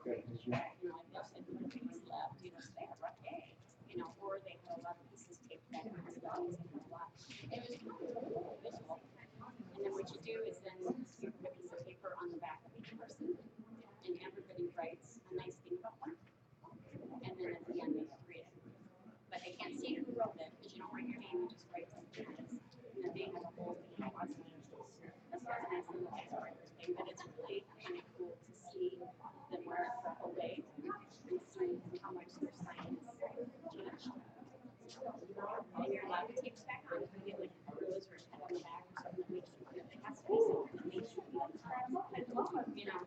You know, like they said, put a piece left, you know, so they have rough hay, you know, or they have a lot of pieces taped back on the dogs and a lot. It was kind of cool visual. And then what you do is then you put a piece of paper on the back of each person, and everybody writes a nice thing about them. And then at the end they read it. But they can't see who wrote it because you don't write your name, you just write something. And then they have a whole thing of positive. That's not a nice little icebreaker thing, but it's really kind of cool to see them wear it for a whole day and see how much their science changed. And you're allowed to take it back on if you get like a bruise or a cut on the back or something that makes you feel it has to be something that makes you feel you know,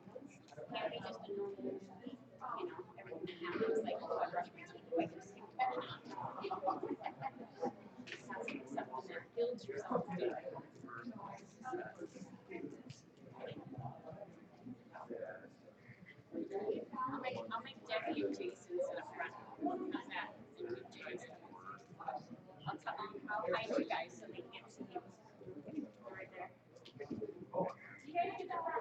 can't be just a normal, you know, everything that happens like, oh, I brush my teeth, do I get a stink bed or not? It has to be something that builds your self-esteem. I'll make Debbie and Jason's in a front. How's that? And keep Jason. I'll tell them how hide you guys so they can't see you. Right there. You guys get that right.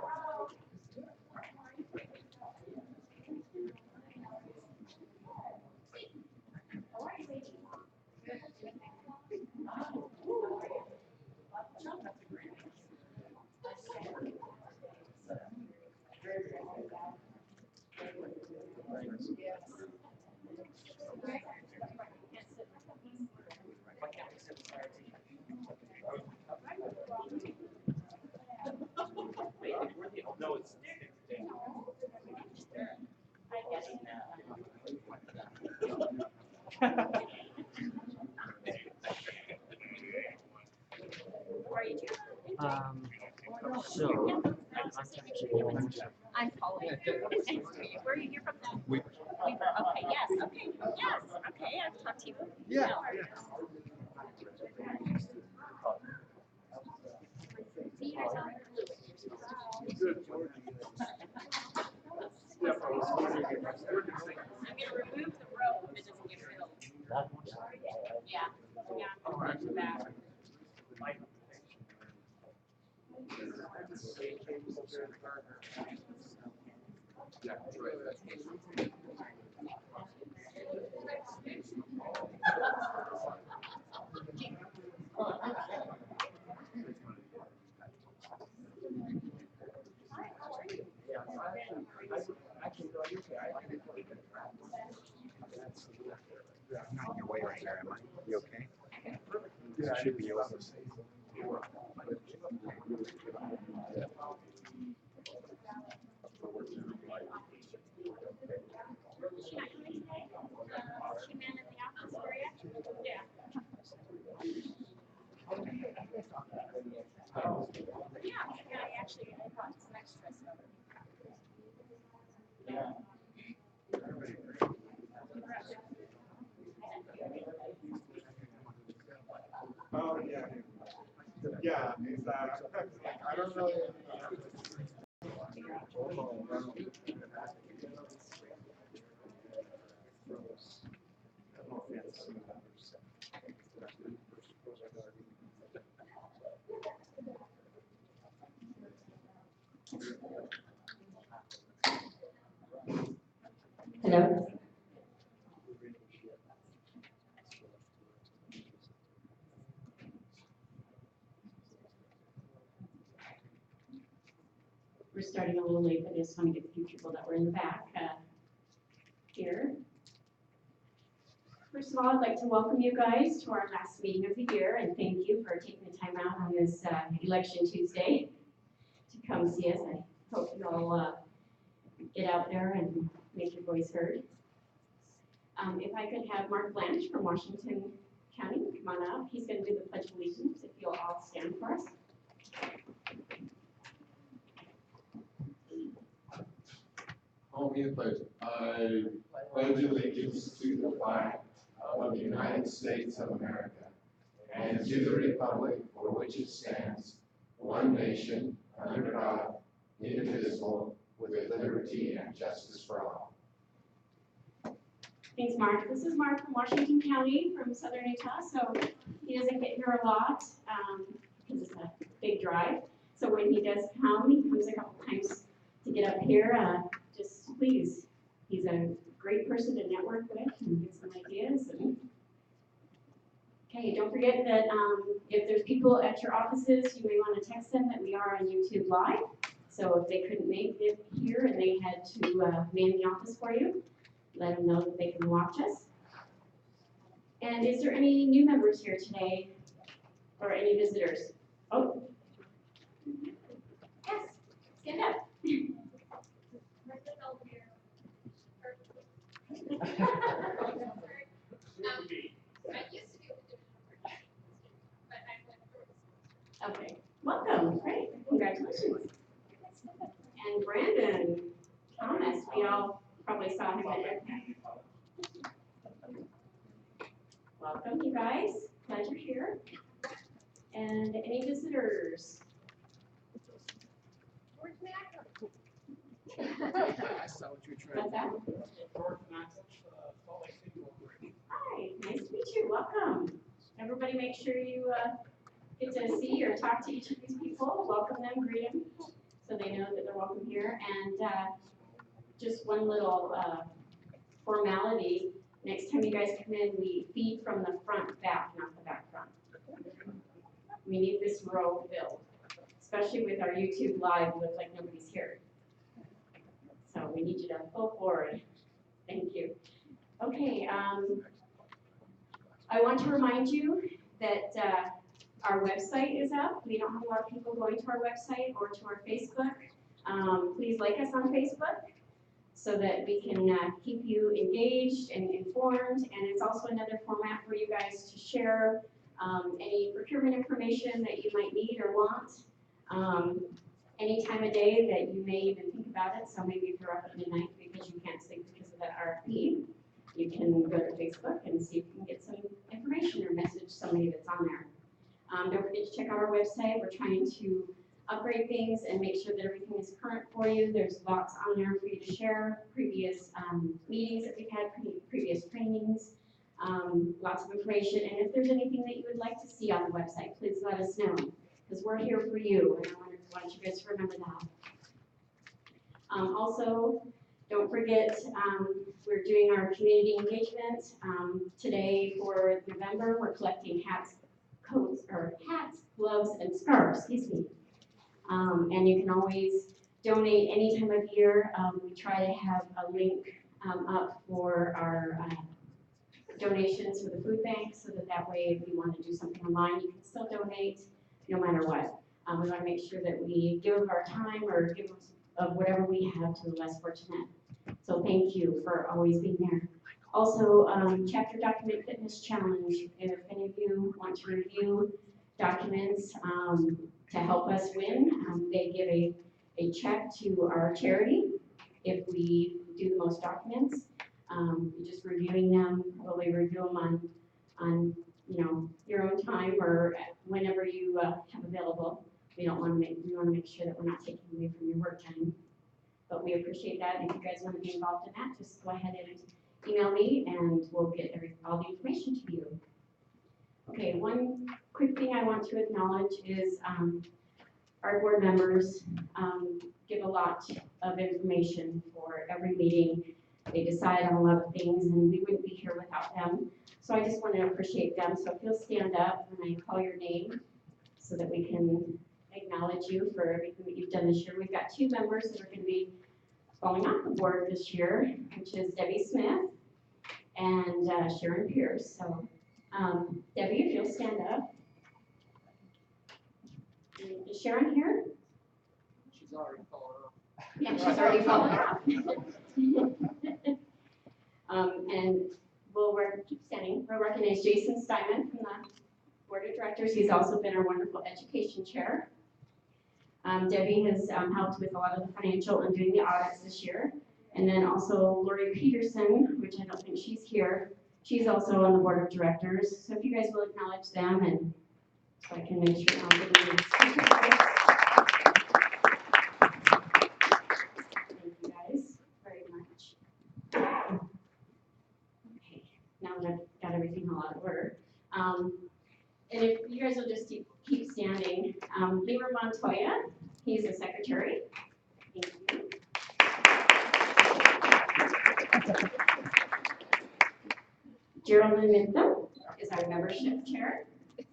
No, it's I'm Polly. Nice to meet you. Where are you? You're from the Weaver. Weaver. Okay. Yes. Okay. Yes. Okay. I've talked to you. yeah. See, you guys are fluid. You're supposed to be. Good. Yeah, I'm going to remove the row if it doesn't get filled. Yeah. Yeah. I'm going to do that. Yeah, that's right. I'm not in your way right there, am I? You okay? Yeah, Should be over. She not coming today? She man in the office for you? Yeah. Yeah, I brought some extras over. Oh, yeah. Yeah, it's, I don't know. Hello. We're starting a little late, but I just want to get a few people that were in the back here. First of all, I'd like to welcome you guys to our last meeting of the year, and thank you for taking the time out on this election Tuesday to come see us. I hope you all get out there and make your voice heard. If I could have Mark Blanche from Washington County come on up. He's going to do the Pledge of Allegiance, if you'll all stand for us. Call me a pleasure. I pledge allegiance to the flag of the United States of America and to the republic for which it stands, one nation, under God, indivisible, with liberty and justice for all. Thanks, Mark. This is Mark from Washington County, from southern Utah, so he doesn't get here a lot because it's a big drive. So when he does come, he comes a couple times to get up here. Just please he's a great person to network with and get some ideas. Okay, don't forget that if there's people at your offices, you may want to text them that we are on YouTube Live. So if they couldn't make it here and they had to man the office for you, let them know that they can watch us. And is there any new members here today or any visitors? Oh, yes, stand up. Okay, welcome, great, congratulations. And Brandon Thomas, we all probably saw him at Impact. Welcome, you guys, glad you're here. And any visitors? I saw what you were What's that? Hi, nice to meet you, welcome. Everybody make sure you get to see or talk to each of these people, welcome them, greet them, so they know that they're welcome here. And just one little formality, next time you guys come in, we feed from the front back, not the back front. We need this row filled, especially with our YouTube Live, it looks like nobody's here. So we need you to pull forward. Thank you. Okay, I want to remind you that our website is up. We don't have a lot of people going to our website or to our Facebook. Please like us on Facebook so that we can keep you engaged and informed. And it's also another format for you guys to share any procurement information that you might need or want. Any time of day that you may even think about it. So maybe if you're up at midnight because you can't sleep because of that RFP, you can go to Facebook and see if you can get some information or message somebody that's on there. Don't forget to check out our website. We're trying to upgrade things and make sure that everything is current for you. There's lots on there for you to share, previous meetings that we've had, previous trainings, lots of information. And if there's anything that you would like to see on the website, please let us know, because we're here for you, and I want you guys to remember that. Also, don't forget, we're doing our community engagement today for November. We're collecting hats, gloves, and scarves, excuse me. And you can always donate any time of year. We try to have a link up for our donations for the food bank, so that way if you want to do something online, you can still donate no matter what. We want to make sure that we give of our time or give of whatever we have to the less fortunate. So thank you for always being there. Also, Chapter Document Fitness Challenge. If any of you want to review documents to help us win, they give a check to our charity if we do the most documents. You're just reviewing them. Well, we review them on your own time or whenever you have available. We want to make sure that we're not taking away from your work time. But we appreciate that. And if you guys want to be involved in that, just go ahead and email me and we'll get all the information to you. Okay, one quick thing I want to acknowledge is our board members give a lot of information for every meeting. They decide on a lot of things and we wouldn't be here without them. So I just want to appreciate them. So if you'll stand up when I call your name so that we can acknowledge you for everything that you've done this year. We've got two members that are going to be falling off the board this year, which is Debbie Smith and Sharon Pierce. So Debbie, if you'll stand up. Is Sharon here? She's already fallen off. Yeah, she's already fallen off. And keep standing. We'll recognize Jason Steinman from the Board of Directors. He's also been our wonderful education chair. Debbie has helped with a lot of the financial and doing the audits this year. And then also Lori Peterson, which I don't think she's here. She's also on the Board of Directors. So if you guys will acknowledge them, and so I can make sure I'll give you Thank you guys very much. Okay, now that I've got everything all out of order. And if you guys will just keep standing, Leroy Montoya, he's the secretary. Thank you. Geraldine Mintham is our membership chair.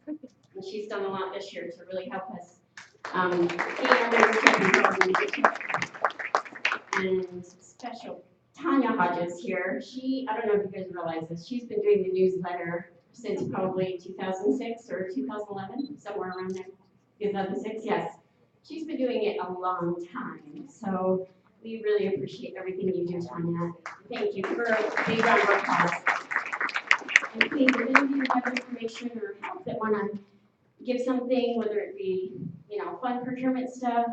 And she's done a lot this year to really help us gain our membership and grow our membership. And special Tanya Hodges here. I don't know if you guys realize this, she's been doing the newsletter since probably 2006 or 2011, somewhere around there. 2006, yes. She's been doing it a long time. So we really appreciate everything you do, Tanya. Thank you for a big round of applause. And please, if any of you have information or help that want to give something, whether it be, fun procurement stuff,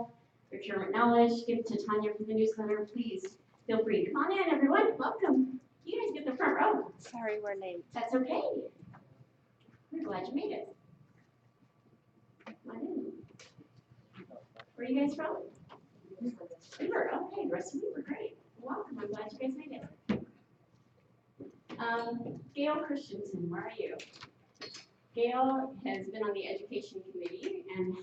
procurement knowledge, give it to Tanya for the newsletter, please feel free. Come on in, everyone. Welcome. You guys get the front row. Sorry, we're late. That's okay. We're glad you made it. Come on in. Where are you guys from? Weaver. Okay, the rest of you were great. Welcome. I'm glad you guys made it. Gail Christensen, where are you? Gail has been on the education committee and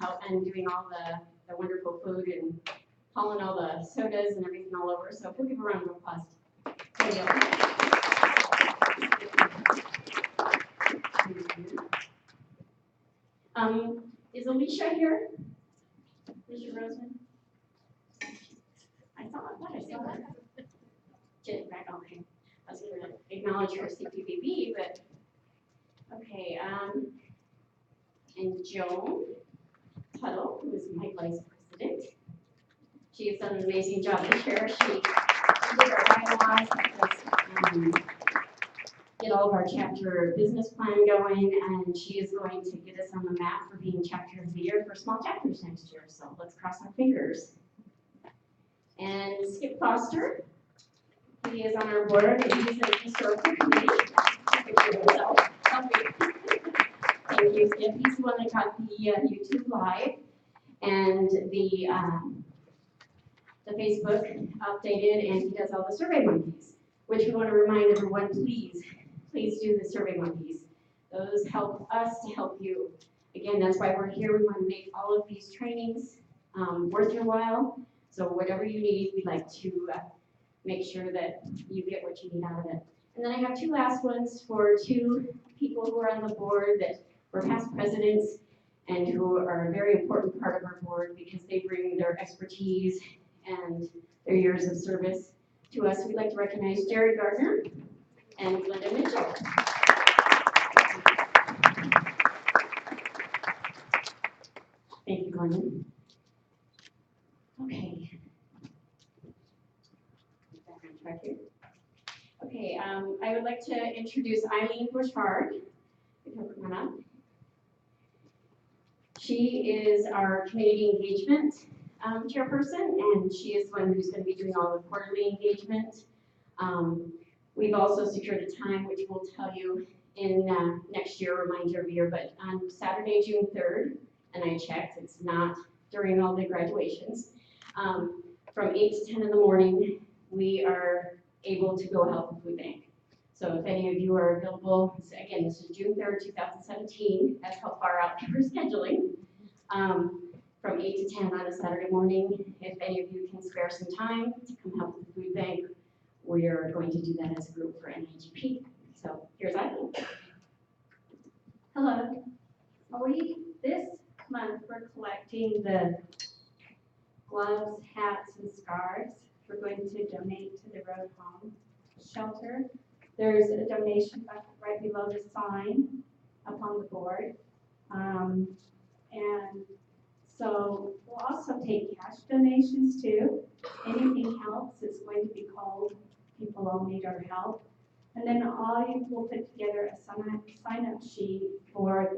doing all the wonderful food and hauling all the sodas and everything all over. So we'll give a round of applause. Gail. Is Alicia here? Alicia Roseman? I saw her. Jen, right, okay. I was gonna acknowledge her CPBB, but, okay, and Joan Tuttle, who is my vice president. She has done an amazing job this year. She did our bylaws, helped us, get all of our chapter business plan going, and she is going to get us on the map for being chapter of the year for small chapters next year, so let's cross our fingers. And Skip Foster, he is on our board, and he's in the historical committee. Thank you, Skip. He's the one that got the YouTube Live and the Facebook updated, and he does all the Survey Monkeys, which we want to remind everyone, please do the Survey Monkeys. Those help us to help you. Again, that's why we're here. We want to make all of these trainings worth your while. So whatever you need, we'd like to make sure that you get what you need out of it. And then I have two last ones for two people who are on the board that were past presidents and who are a very important part of our board because they bring their expertise and their years of service to us. We'd like to recognize Jerry Gardner and Glenda Mitchell. Thank you, Glenda. Okay. Back on track here. Okay, I would like to introduce Eileen Bouchard. If you'll come on up. She is our community engagement chairperson, and she is the one who's going to be doing all the quarterly engagement. We've also secured a time, which we'll tell you in next year, remind you every year, but on Saturday, June 3rd, and I checked, it's not during all the graduations, from 8 to 10 in the morning, we are able to go help the food bank. So if any of you are available, again, this is June 3rd, 2017, that's how far out we're scheduling, from 8 to 10 on a Saturday morning. If any of you can spare some time to come help with the food bank, we are going to do that as a group for NIGP. So here's Eileen. Hello. This month we're collecting the gloves, hats, and scarves. We're going to donate to the Road Home Shelter. There's a donation bucket right below the sign up on the board. And so we'll also take cash donations too. Anything helps. It's going to be cold. People all need our help. And then we'll put together a sign-up sheet for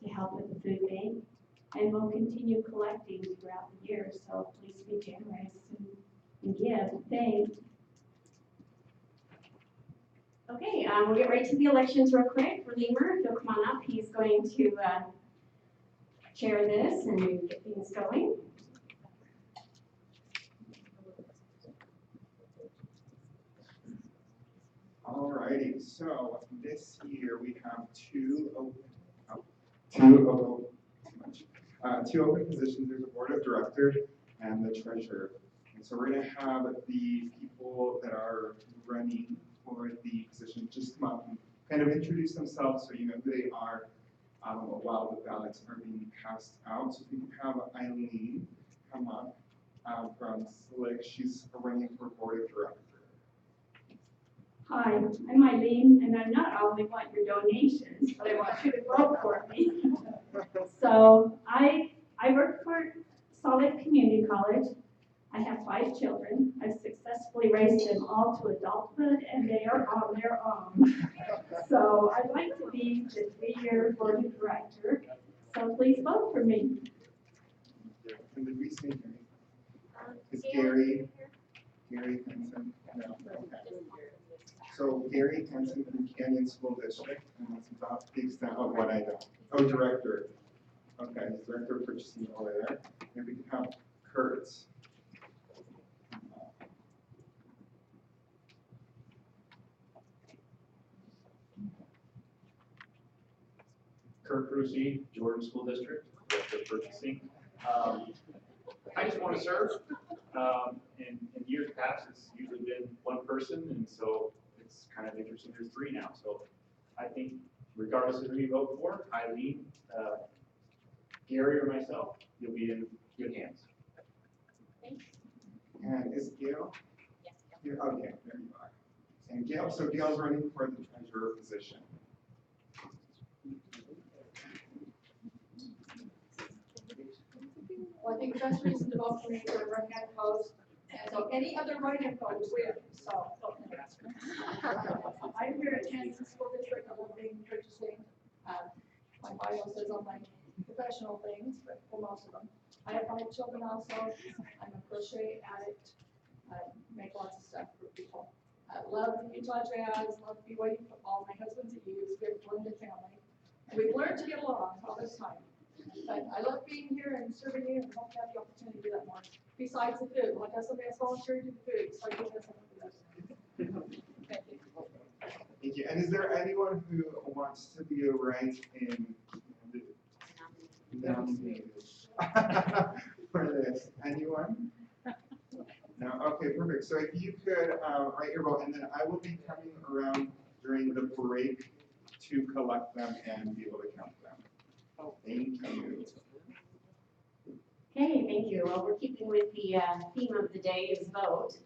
to help with the food bank. And we'll continue collecting throughout the year. So please be generous and give. Thanks. Okay, we'll get right to the elections real quick. Redeemer, if you'll come on up, he's going to chair this and get things going. Alrighty, so this year we have two open positions. There's a board of directors and the treasurer. And so we're going to have the people that are running for the position just come up and kind of introduce themselves so you know who they are while the ballots are being passed out. So if we can have Eileen come up from SLIC. She's running for board of director. Hi, I'm Eileen, and I not only want your donations, but I want you to vote for me. So I work for Solid Community College. I have 5 children. I've successfully raised them all to adulthood, and they are on their own. So I'd like to be the 3-year board of director. So please vote for me. And did we say Gary? Is Gary Henson? No, okay. So Gary Henson from Canyon School District, and that's about the extent of what I know. Oh, director. Okay, he's director of purchasing over there. And we can have Kurt. Kirk Rusi, Jordan School District, Director of Purchasing. I just want to serve. In years past, it's usually been one person, and so it's kind of interesting. There's 3 now, so I think regardless of who you vote for, Eileen, Gary, or myself, you'll be in good hands. And is Gail? Yes. Here, okay, there you are. And Gail, so Gail's running for the treasurer position. Well, I think the best reason to vote for me is to run unopposed, and so any other write-in vote is weird, so. I'm here at Kansas School District, I'm being purchasing, my bio says on my professional things, but for most of them. I have 5 children also, I'm a crochet addict, I make lots of stuff for people. I love the Utah Jazz, love BYU football, my husband's a Ute, we have a blended family. We've learned to get along all this time. But I love being here and serving you, and hope to have the opportunity to do that more. Besides the food, like somebody else volunteered to do the food, so I think that's something that's. Thank you. Thank you. And is there anyone who wants to be a write-in nominated for this? Anyone? No? Okay, perfect. So if you could write your vote, and then I will be coming around during the break to collect them and be able to count them. Thank you. Okay, thank you. Well, we're keeping with the theme of the day is vote.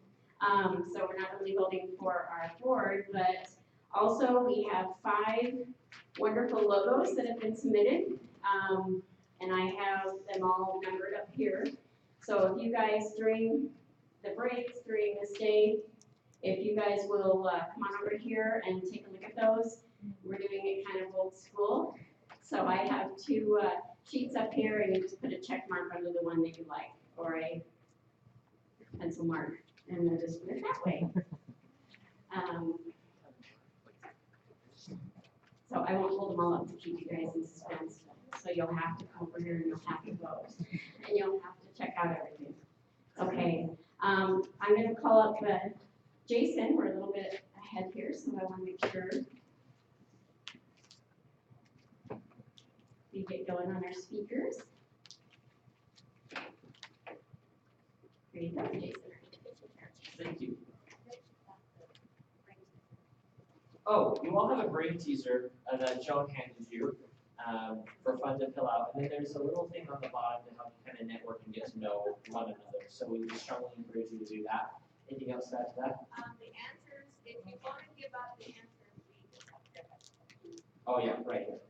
So we're not only voting for our board, but also we have 5 wonderful logos that have been submitted. And I have them all numbered up here. So if you guys during the breaks, during this day, if you guys will come on over here and take a look at those. We're doing it kind of old school. So I have 2 sheets up here, and you just put a check mark under the one that you like, or a pencil mark, and then just put it that way. So I won't hold them all up to keep you guys in suspense. So you'll have to come over here and you'll have to vote, and you'll have to check out everything. Okay, I'm going to call up Jason. We're a little bit ahead here, so I want to make sure we get going on our speakers. Here you go, Jason. Thank you. Oh, you all have a brain teaser that Joan handed you for fun to fill out. And then there's a little thing on the bottom to help you kind of network and get to know one another. So we would strongly encourage you to do that. Anything else to add to that? The answers, if you want to give out the answers, we just have to. Oh yeah, right here.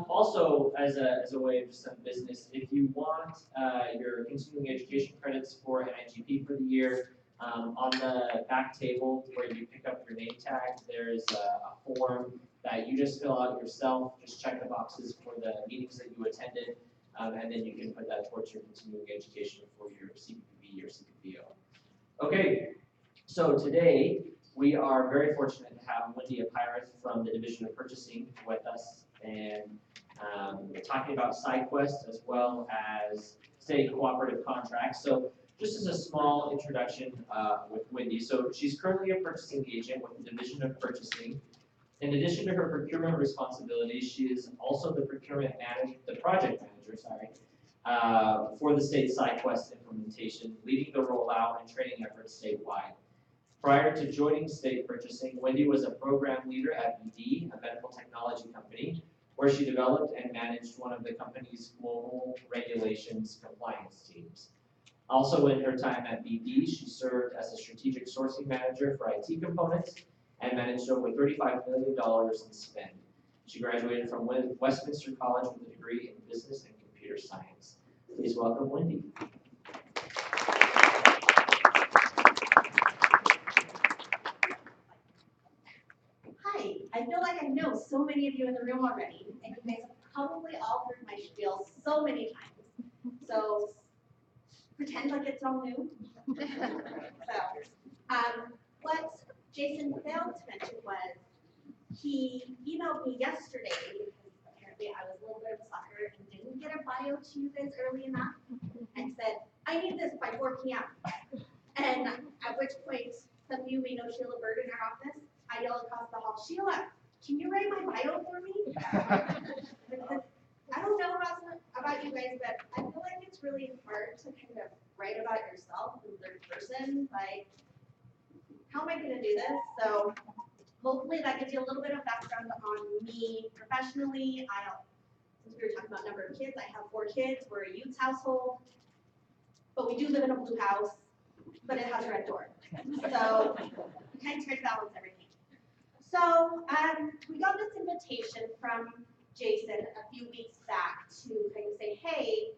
Also, as a way of just some business, if you want your continuing education credits for NIGP for the year, on the back table where you pick up your name tag, there's a form that you just fill out yourself. Just check the boxes for the meetings that you attended, and then you can put that towards your continuing education for your CPPB or CPPO. Okay, so today we are very fortunate to have Wendy Apirith from the Division of Purchasing with us, and we're talking about SideQuest as well as state cooperative contracts. So just as a small introduction with Wendy, so she's currently a purchasing agent with the Division of Purchasing. In addition to her procurement responsibilities, she is also the project manager, for the state SideQuest implementation, leading the rollout and training efforts statewide. Prior to joining state purchasing, Wendy was a program leader at BD, a medical technology company, where she developed and managed one of the company's global regulations compliance teams. Also in her time at BD, she served as a strategic sourcing manager for IT components and managed over $35 million in spend. She graduated from Westminster College with a degree in business and computer science. Please welcome Wendy. Hi, I feel like I know so many of you in the room already, and you guys have probably all heard my spiel so many times. So pretend like it's all new. What Jason failed to mention was he emailed me yesterday because apparently I was a little bit of a sucker and didn't get a bio to you guys early enough and said, I need this by 4 p.m. And at which point, some of you may know Sheila Bird in our office. I yelled across the hall, Sheila, can you write my bio for me? I don't know about you guys, but I feel like it's really hard to kind of write about yourself in third person. Like, how am I going to do this? So hopefully that gives you a little bit of background on me professionally. Since we were talking about number of kids, I have 4 kids. We're a youth household, but we do live in a blue house, but it has a red door. So we kind of try to balance everything. So we got this invitation from Jason a few weeks back to kind of say, hey,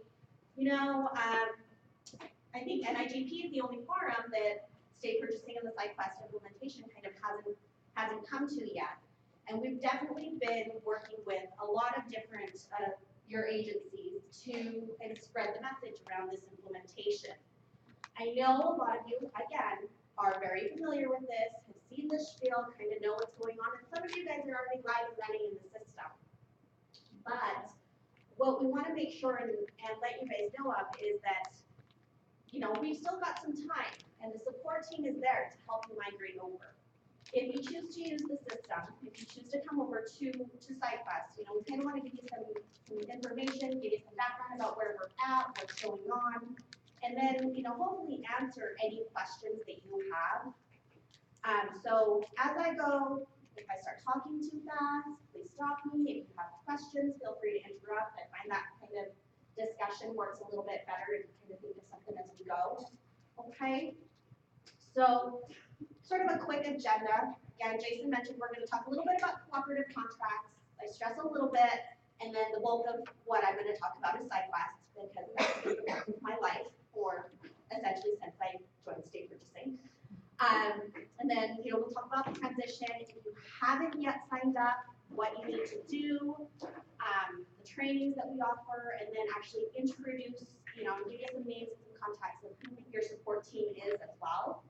you know, I think NIGP is the only forum that state purchasing and the SideQuest implementation kind of hasn't come to yet. And we've definitely been working with a lot of different your agencies to kind of spread the message around this implementation. I know a lot of you, again, are very familiar with this, have seen this spiel, kind of know what's going on, and some of you guys are already live and running in the system. But what we want to make sure and let you guys know of is that, you know, we've still got some time, and the support team is there to help you migrate over. If you choose to use the system, if you choose to come over to SideQuest, you know, we kind of want to give you some information, give you some background about where we're at, what's going on, and then, you know, hopefully answer any questions that you have. So as I go, if I start talking too fast, please stop me. If you have questions, feel free to interrupt. I find that kind of discussion works a little bit better if you kind of think of something as we go. Okay? So sort of a quick agenda. Again, Jason mentioned we're going to talk a little bit about cooperative contracts. I stress a little bit, and then the bulk of what I'm going to talk about is SideQuest, because that's my life, or essentially since I joined state purchasing. And then, you know, we'll talk about the transition. If you haven't yet signed up, what you need to do, the trainings that we offer, and then actually introduce, you know, give you some names and some contacts of who your support team is as well.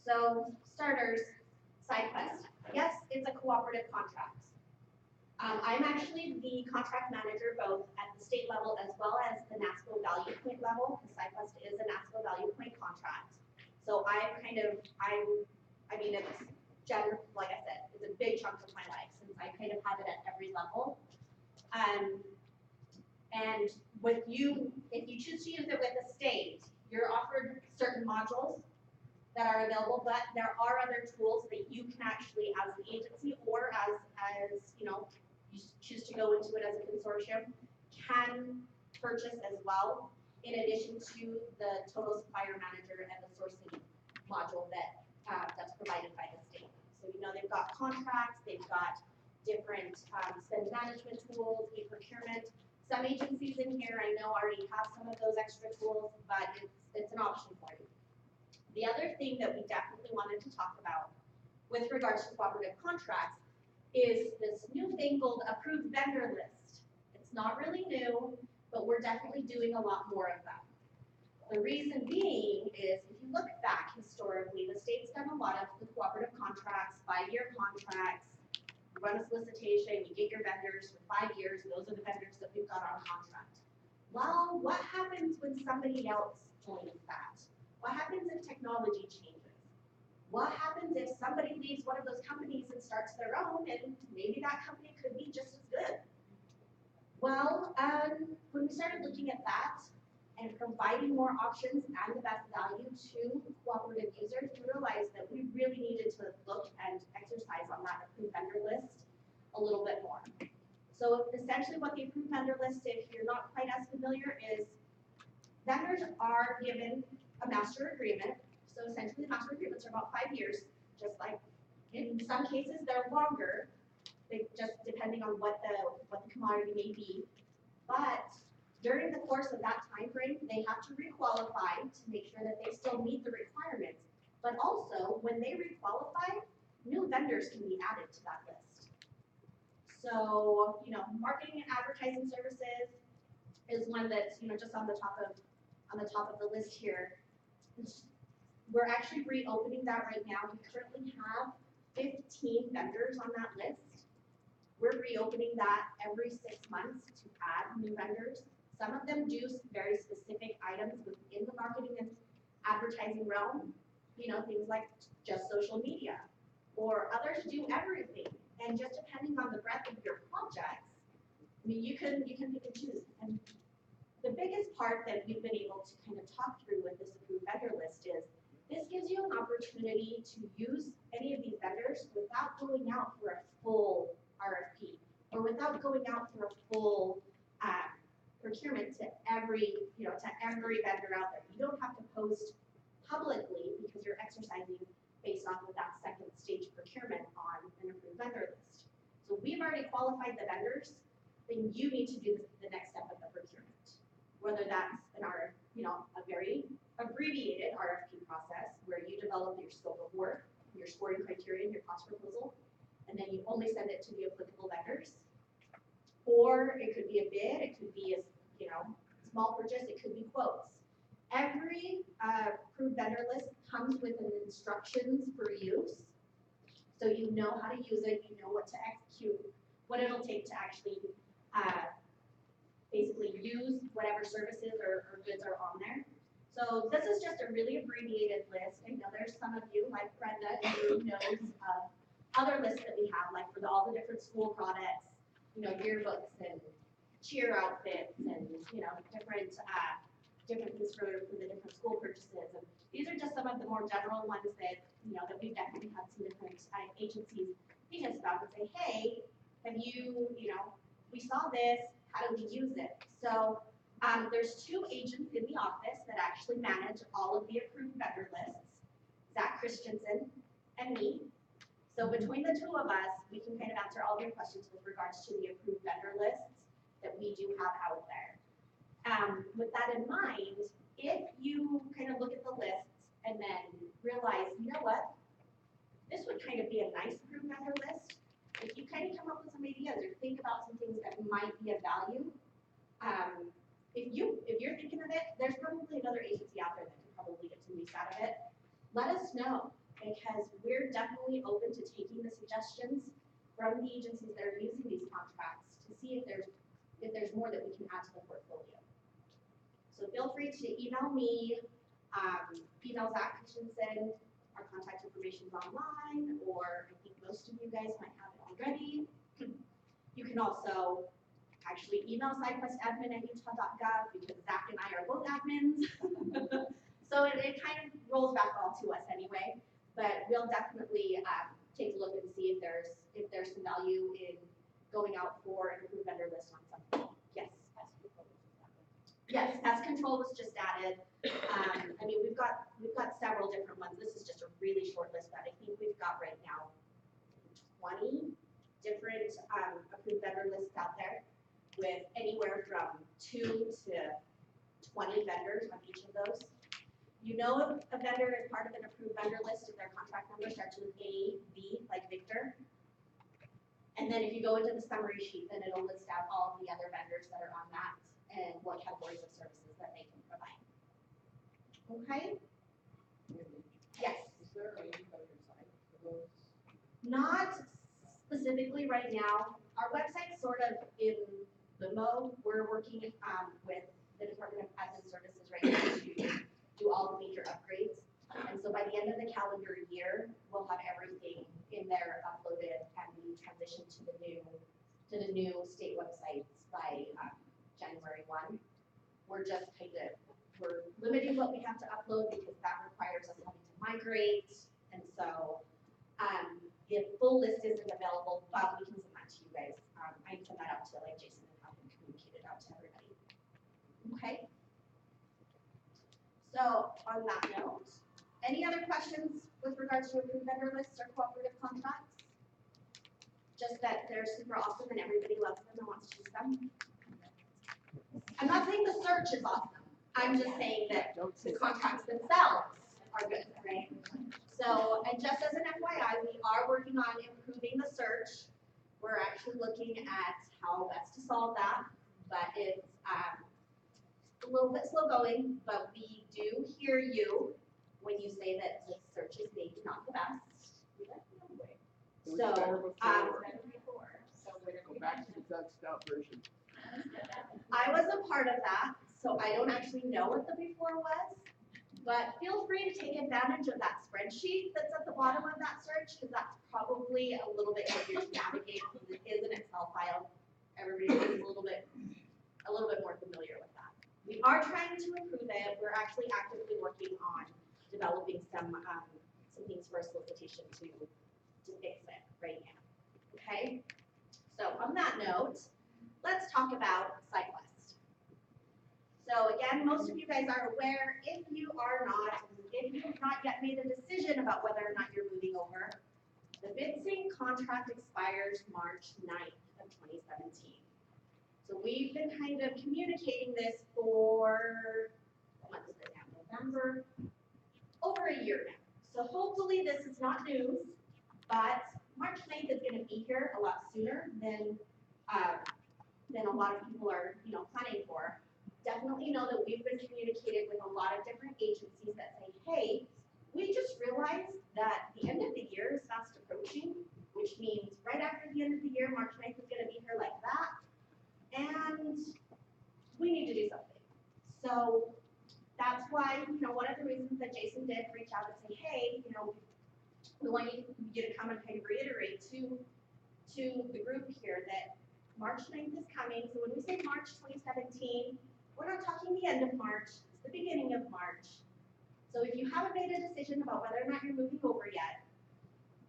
So, starters, SideQuest. Yes, it's a cooperative contract. I'm actually the contract manager both at the state level as well as the NASCO value point level, because SideQuest is a NASCO value point contract. So I mean, it's general, like I said, it's a big chunk of my life since I kind of have it at every level. And with you, if you choose to use it with the state, you're offered certain modules that are available, but there are other tools that you can actually, as an agency or as you know, you choose to go into it as a consortium, can purchase as well, in addition to the total supplier manager and the sourcing module that's provided by the state. So you know they've got contracts, they've got different spend management tools, e-procurement. Some agencies in here I know already have some of those extra tools, but it's an option for you. The other thing that we definitely wanted to talk about with regards to cooperative contracts is this newfangled approved vendor list. It's not really new, but we're definitely doing a lot more of them. The reason being is if you look back historically, the state's done a lot of the cooperative contracts, 5-year contracts. You run a solicitation, you get your vendors for 5 years, those are the vendors that we've got on contract. Well, what happens when somebody else joins that? What happens if technology changes? What happens if somebody leaves one of those companies and starts their own, and maybe that company could be just as good? Well, when we started looking at that, and from providing more options and the best value to cooperative users, we realized that we really needed to look and exercise on that approved vendor list a little bit more. So essentially what the approved vendor list, if you're not quite as familiar, is vendors are given a master agreement. So essentially the master agreements are about 5 years, just like in some cases they're longer, they just depending on what the commodity may be. But during the course of that time frame, they have to requalify to make sure that they still meet the requirements. But also, when they requalify, new vendors can be added to that list. So, marketing and advertising services is one that's, just on the top of the list here. We're actually reopening that right now. We currently have 15 vendors on that list. We're reopening that every 6 months to add new vendors. Some of them do very specific items within the marketing and advertising realm, things like just social media, or others do everything. And just depending on the breadth of your projects, you can pick and choose. And the biggest part that we've been able to kind of talk through with this approved vendor list is this gives you an opportunity to use any of these vendors without going out for a full RFP or without going out for a full procurement to every vendor out there. You don't have to post publicly because you're exercising based off of that second stage procurement on an approved vendor list. So we've already qualified the vendors, then you need to do the next step of the procurement. Whether that's a very abbreviated RFP process where you develop your scope of work, your scoring criteria, and your cost proposal, and then you only send it to the applicable vendors. Or it could be a bid, it could be a small purchase, it could be quotes. Every approved vendor list comes with an instructions for use. So you know how to use it, you know what to execute, what it'll take to actually basically use whatever services or goods are on there. So this is just a really abbreviated list. I know there's some of you, like Brenda, who knows other lists that we have, like for all the different school products, yearbooks and cheer outfits and, different things for the different school purchases. And these are just some of the more general ones that, that we've definitely had some different agencies meet us about and say, hey, have you, we saw this, how do we use it? So there's 2 agents in the office that actually manage all of the approved vendor lists, Zach Christensen and me. So between the 2 of us, we can kind of answer all your questions with regards to the approved vendor lists that we do have out there. With that in mind, if you kind of look at the lists and then realize, you know what, this would kind of be a nice approved vendor list. If you kind of come up with some ideas or think about some things that might be of value, if you're thinking of it, there's probably another agency out there that can probably get some use out of it. Let us know, because we're definitely open to taking the suggestions from the agencies that are using these contracts to see if there's more that we can add to the portfolio. So feel free to email me, email Zach Christensen. Our contact information is online, or I think most of you guys might have it already. You can also actually email sidequestadmin@utah.gov because Zach and I are both admins. So it kind of rolls back all to us anyway, but we'll definitely take a look and see if there's some value in going out for an approved vendor list on something. Yes. Yes, pest control was just added. We've got several different ones. This is just a really short list, but I think we've got right now 20 different approved vendor lists out there with anywhere from 2 to 20 vendors on each of those. You know if a vendor is part of an approved vendor list if their contract number starts with A, B, like Victor. And then if you go into the summary sheet, then it'll list out all of the other vendors that are on that and what categories of services that they can provide. Okay? Yes? Is there a link on your site for those? Not specifically right now. Our website's sort of in limbo. We're working with the Department of Admin Services right now to do all the major upgrades. And so by the end of the calendar year, we'll have everything in there uploaded and we transition to the new state websites by January 1. We're limiting what we have to upload because that requires us having to migrate. And so, the full list isn't available, but we can send that to you guys. I can send that out to like Jason and have him communicate it out to everybody. Okay? So on that note, any other questions with regards to approved vendor lists or cooperative contracts? Just that they're super awesome and everybody loves them and wants to use them. I'm not saying the search is awesome. I'm just saying that the contracts themselves are good, right? So, and just as an FYI, we are working on improving the search. We're actually looking at how best to solve that, but it's a little bit slow going, but we do hear you when you say that the search is maybe not the best. So, Go back to the Doug Stout version. I was a part of that, so I don't actually know what the before was. But feel free to take advantage of that spreadsheet that's at the bottom of that search, because that's probably a little bit easier to navigate, because it is an Excel file. Everybody is a little bit more familiar with that. We are trying to improve it. We're actually actively working on developing some things for a solicitation to fix it right now. Okay? So on that note, let's talk about SideQuest. So again, most of you guys are aware, if you have not yet made a decision about whether or not you're moving over, the bid-sync contract expires March 9th of 2017. So we've been kind of communicating this for, what is it now, November? Over a year now. So hopefully this is not news, but March 9th is going to be here a lot sooner than a lot of people are, planning for. Definitely know that we've been communicating with a lot of different agencies that say, hey, we just realized that the end of the year is fast approaching, which means right after the end of the year, March 9th is going to be here like that, and we need to do something. So that's why, one of the reasons that Jason did reach out and say, hey, we want you to come and kind of reiterate to the group here that March 9th is coming. So when we say March 2017, we're not talking the end of March, it's the beginning of March. So if you haven't made a decision about whether or not you're moving over yet,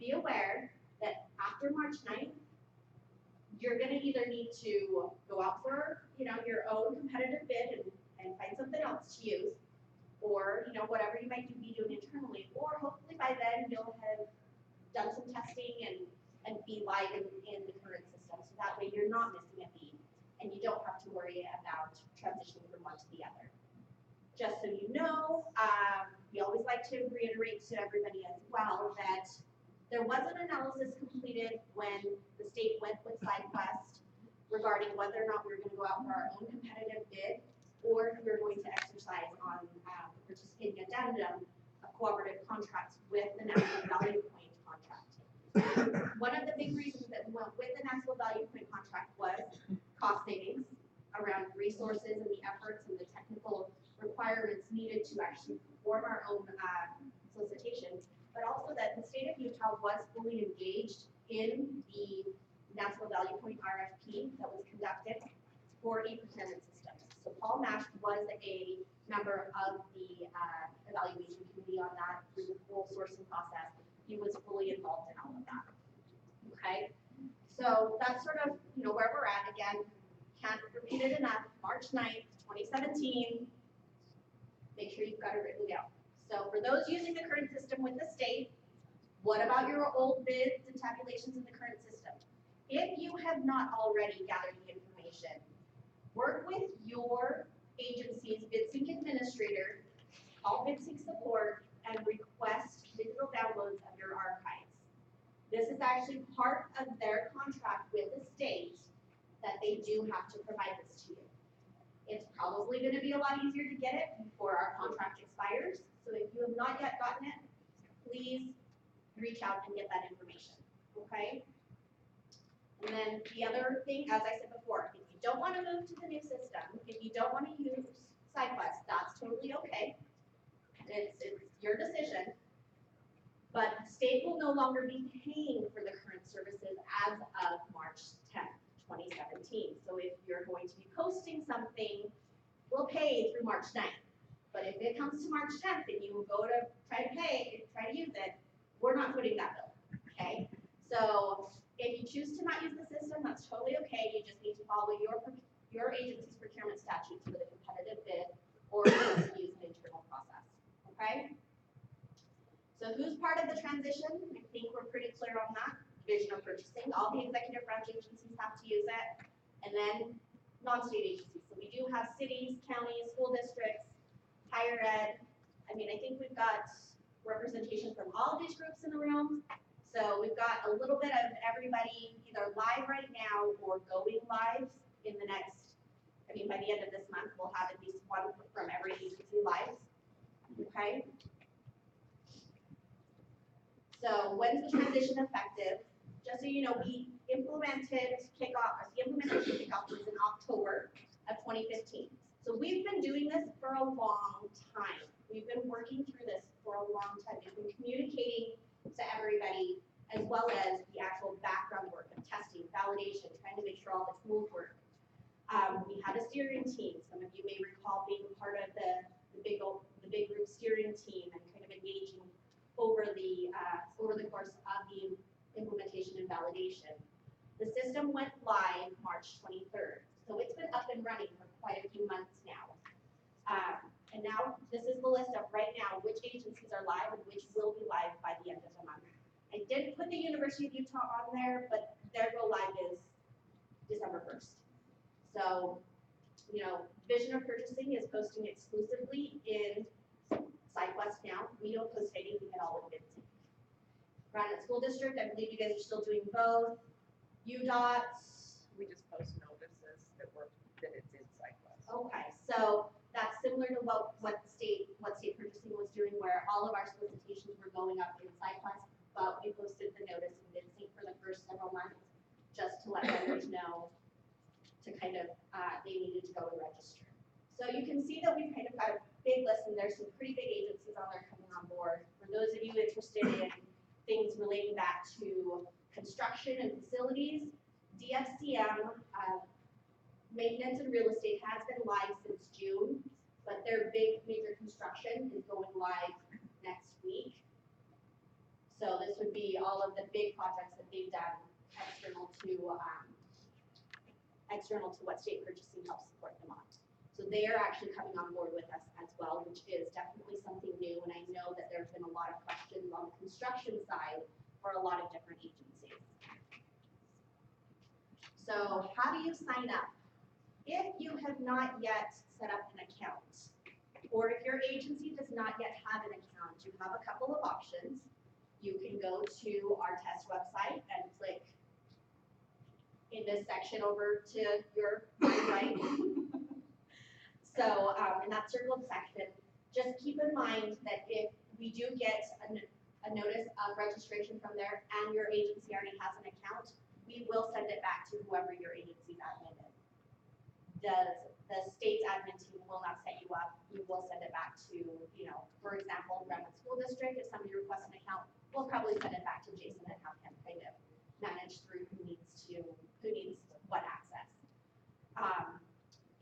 be aware that after March 9th, you're gonna either need to go out for, your own competitive bid and find something else to use, or, whatever you might be doing internally, or hopefully by then you'll have done some testing and be live in the current system, so that way you're not missing a beat and you don't have to worry about transitioning from one to the other. Just so you know, we always like to reiterate to everybody as well that there was an analysis completed when the state went with SideQuest regarding whether or not we were going to go out for our own competitive bid, or if we were going to exercise on participating addendum of cooperative contracts with the National Value Point contract. One of the big reasons that we went with the National Value Point contract was cost savings around resources and the efforts and the technical requirements needed to actually perform our own solicitation, but also that the state of Utah was fully engaged in the National Value Point RFP that was conducted for e-procurement systems. So Paul Nash was a member of the evaluation committee on that through the full sourcing process. He was fully involved in all of that. Okay, so that's sort of where we're at. Again, can't repeat it enough. March 9th, 2017. Make sure you've got it written down. So for those using the current system with the state, what about your old bids and tabulations in the current system? If you have not already gathered the information, work with your agency's BidSync administrator, call BidSync support, and request digital downloads of your archives. This is actually part of their contract with the state that they do have to provide this to you. It's probably going to be a lot easier to get it before our contract expires. So if you have not yet gotten it, please reach out and get that information, okay? And then the other thing, as I said before, if you don't want to move to the new system, if you don't want to use SideQuest, that's totally okay. It's your decision. But the state will no longer be paying for the current services as of March 10th, 2017. So if you're going to be posting something, we'll pay through March 9th. But if it comes to March 10th and you go to try to use it, we're not footing that bill, okay? So if you choose to not use the system, that's totally okay. You just need to follow your agency's procurement statutes for the competitive bid or just use an internal process, okay? So who's part of the transition? I think we're pretty clear on that. Division of purchasing, all the executive branch agencies have to use it, and then non-state agencies. So we do have cities, counties, school districts, higher ed. I mean, I think we've got representation from all of these groups in the room. So we've got a little bit of everybody either live right now or going live in the next, I mean, by the end of this month, we'll have at least one from every agency live, okay? So when's the transition effective? Just so you know, the implementation kickoff was in October of 2015. So we've been doing this for a long time. We've been working through this for a long time. We've been communicating to everybody, as well as the actual background work of testing, validation, trying to make sure all the tools work. We had a steering team. Some of you may recall being part of the big group steering team and kind of engaging over the course of the implementation and validation. The system went live March 23rd, so it's been up and running for quite a few months now. And now this is the list of right now which agencies are live and which will be live by the end of the month. I did put the University of Utah on there, but their go live is December 1st. So, you know, Division of Purchasing is posting exclusively in SideQuest now. We don't post anything at all in BidSync. Granite School District, I believe you guys are still doing both. UDOT's. We just post notices that it's in SideQuest. Okay, so that's similar to what state purchasing was doing, where all of our solicitations were going up in SideQuest, but we posted the notice in BidSync for the first several months, just to let vendors know to kind of, they needed to go and register. So you can see that we've kind of got a big list, and there's some pretty big agencies on there coming on board. For those of you interested in things relating back to construction and facilities, DFCM, maintenance and real estate has been live since June, but their big major construction is going live next week. So this would be all of the big projects that they've done external to what state purchasing helps support them on. So they are actually coming on board with us as well, which is definitely something new. And I know that there's been a lot of questions on the construction side for a lot of different agencies. So how do you sign up? If you have not yet set up an account, or if your agency does not yet have an account, you have a couple of options. You can go to our test website and click in this section over to your right. So in that circled section, just keep in mind that if we do get a notice of registration from there and your agency already has an account, we will send it back to whoever your agency's admin is. The state's admin team will not set you up. We will send it back to, you know, for example, Granite School District. If somebody requests an account, we'll probably send it back to Jason and have him kind of manage through who needs what access.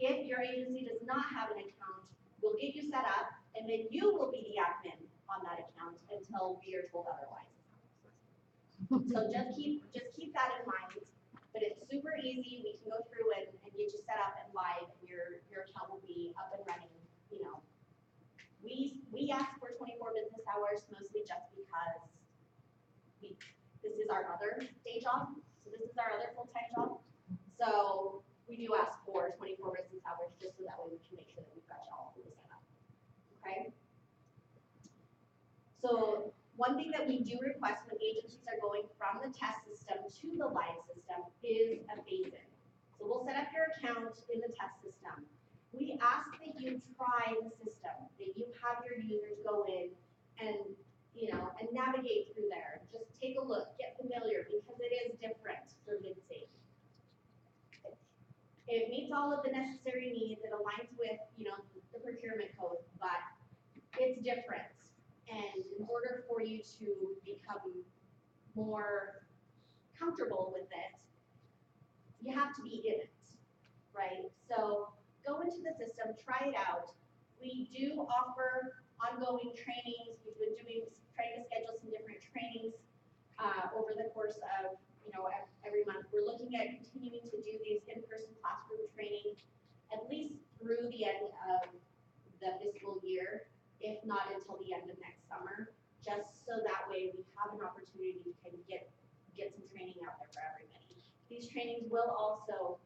If your agency does not have an account, we'll get you set up, and then you will be the admin on that account until we are told otherwise. So just keep that in mind. But it's super easy. We can go through and get you set up and live, and your account will be up and running. You know, we ask for 24 business hours mostly just because this is our other day job. So this is our other full-time job. So we do ask for 24 business hours just so that way we can make sure that we've got you all fully set up. Okay. So one thing that we do request when agencies are going from the test system to the live system is a phase-in. So we'll set up your account in the test system. We ask that you try the system, that you have your users go in and, you know, and navigate through there. Just take a look, get familiar, because it is different for BidSync. It meets all of the necessary needs. It aligns with, you know, the procurement code, but it's different. And in order for you to become more comfortable with it, you have to be in it, right? So go into the system, try it out, We do offer ongoing trainings. We've been trying to schedule some different trainings over the course of, every month. We're looking at continuing to do these in-person classroom trainings at least through the end of the fiscal year, if not until the end of next summer, just so that way we have an opportunity to kind of get some training out there for everybody. These trainings will also,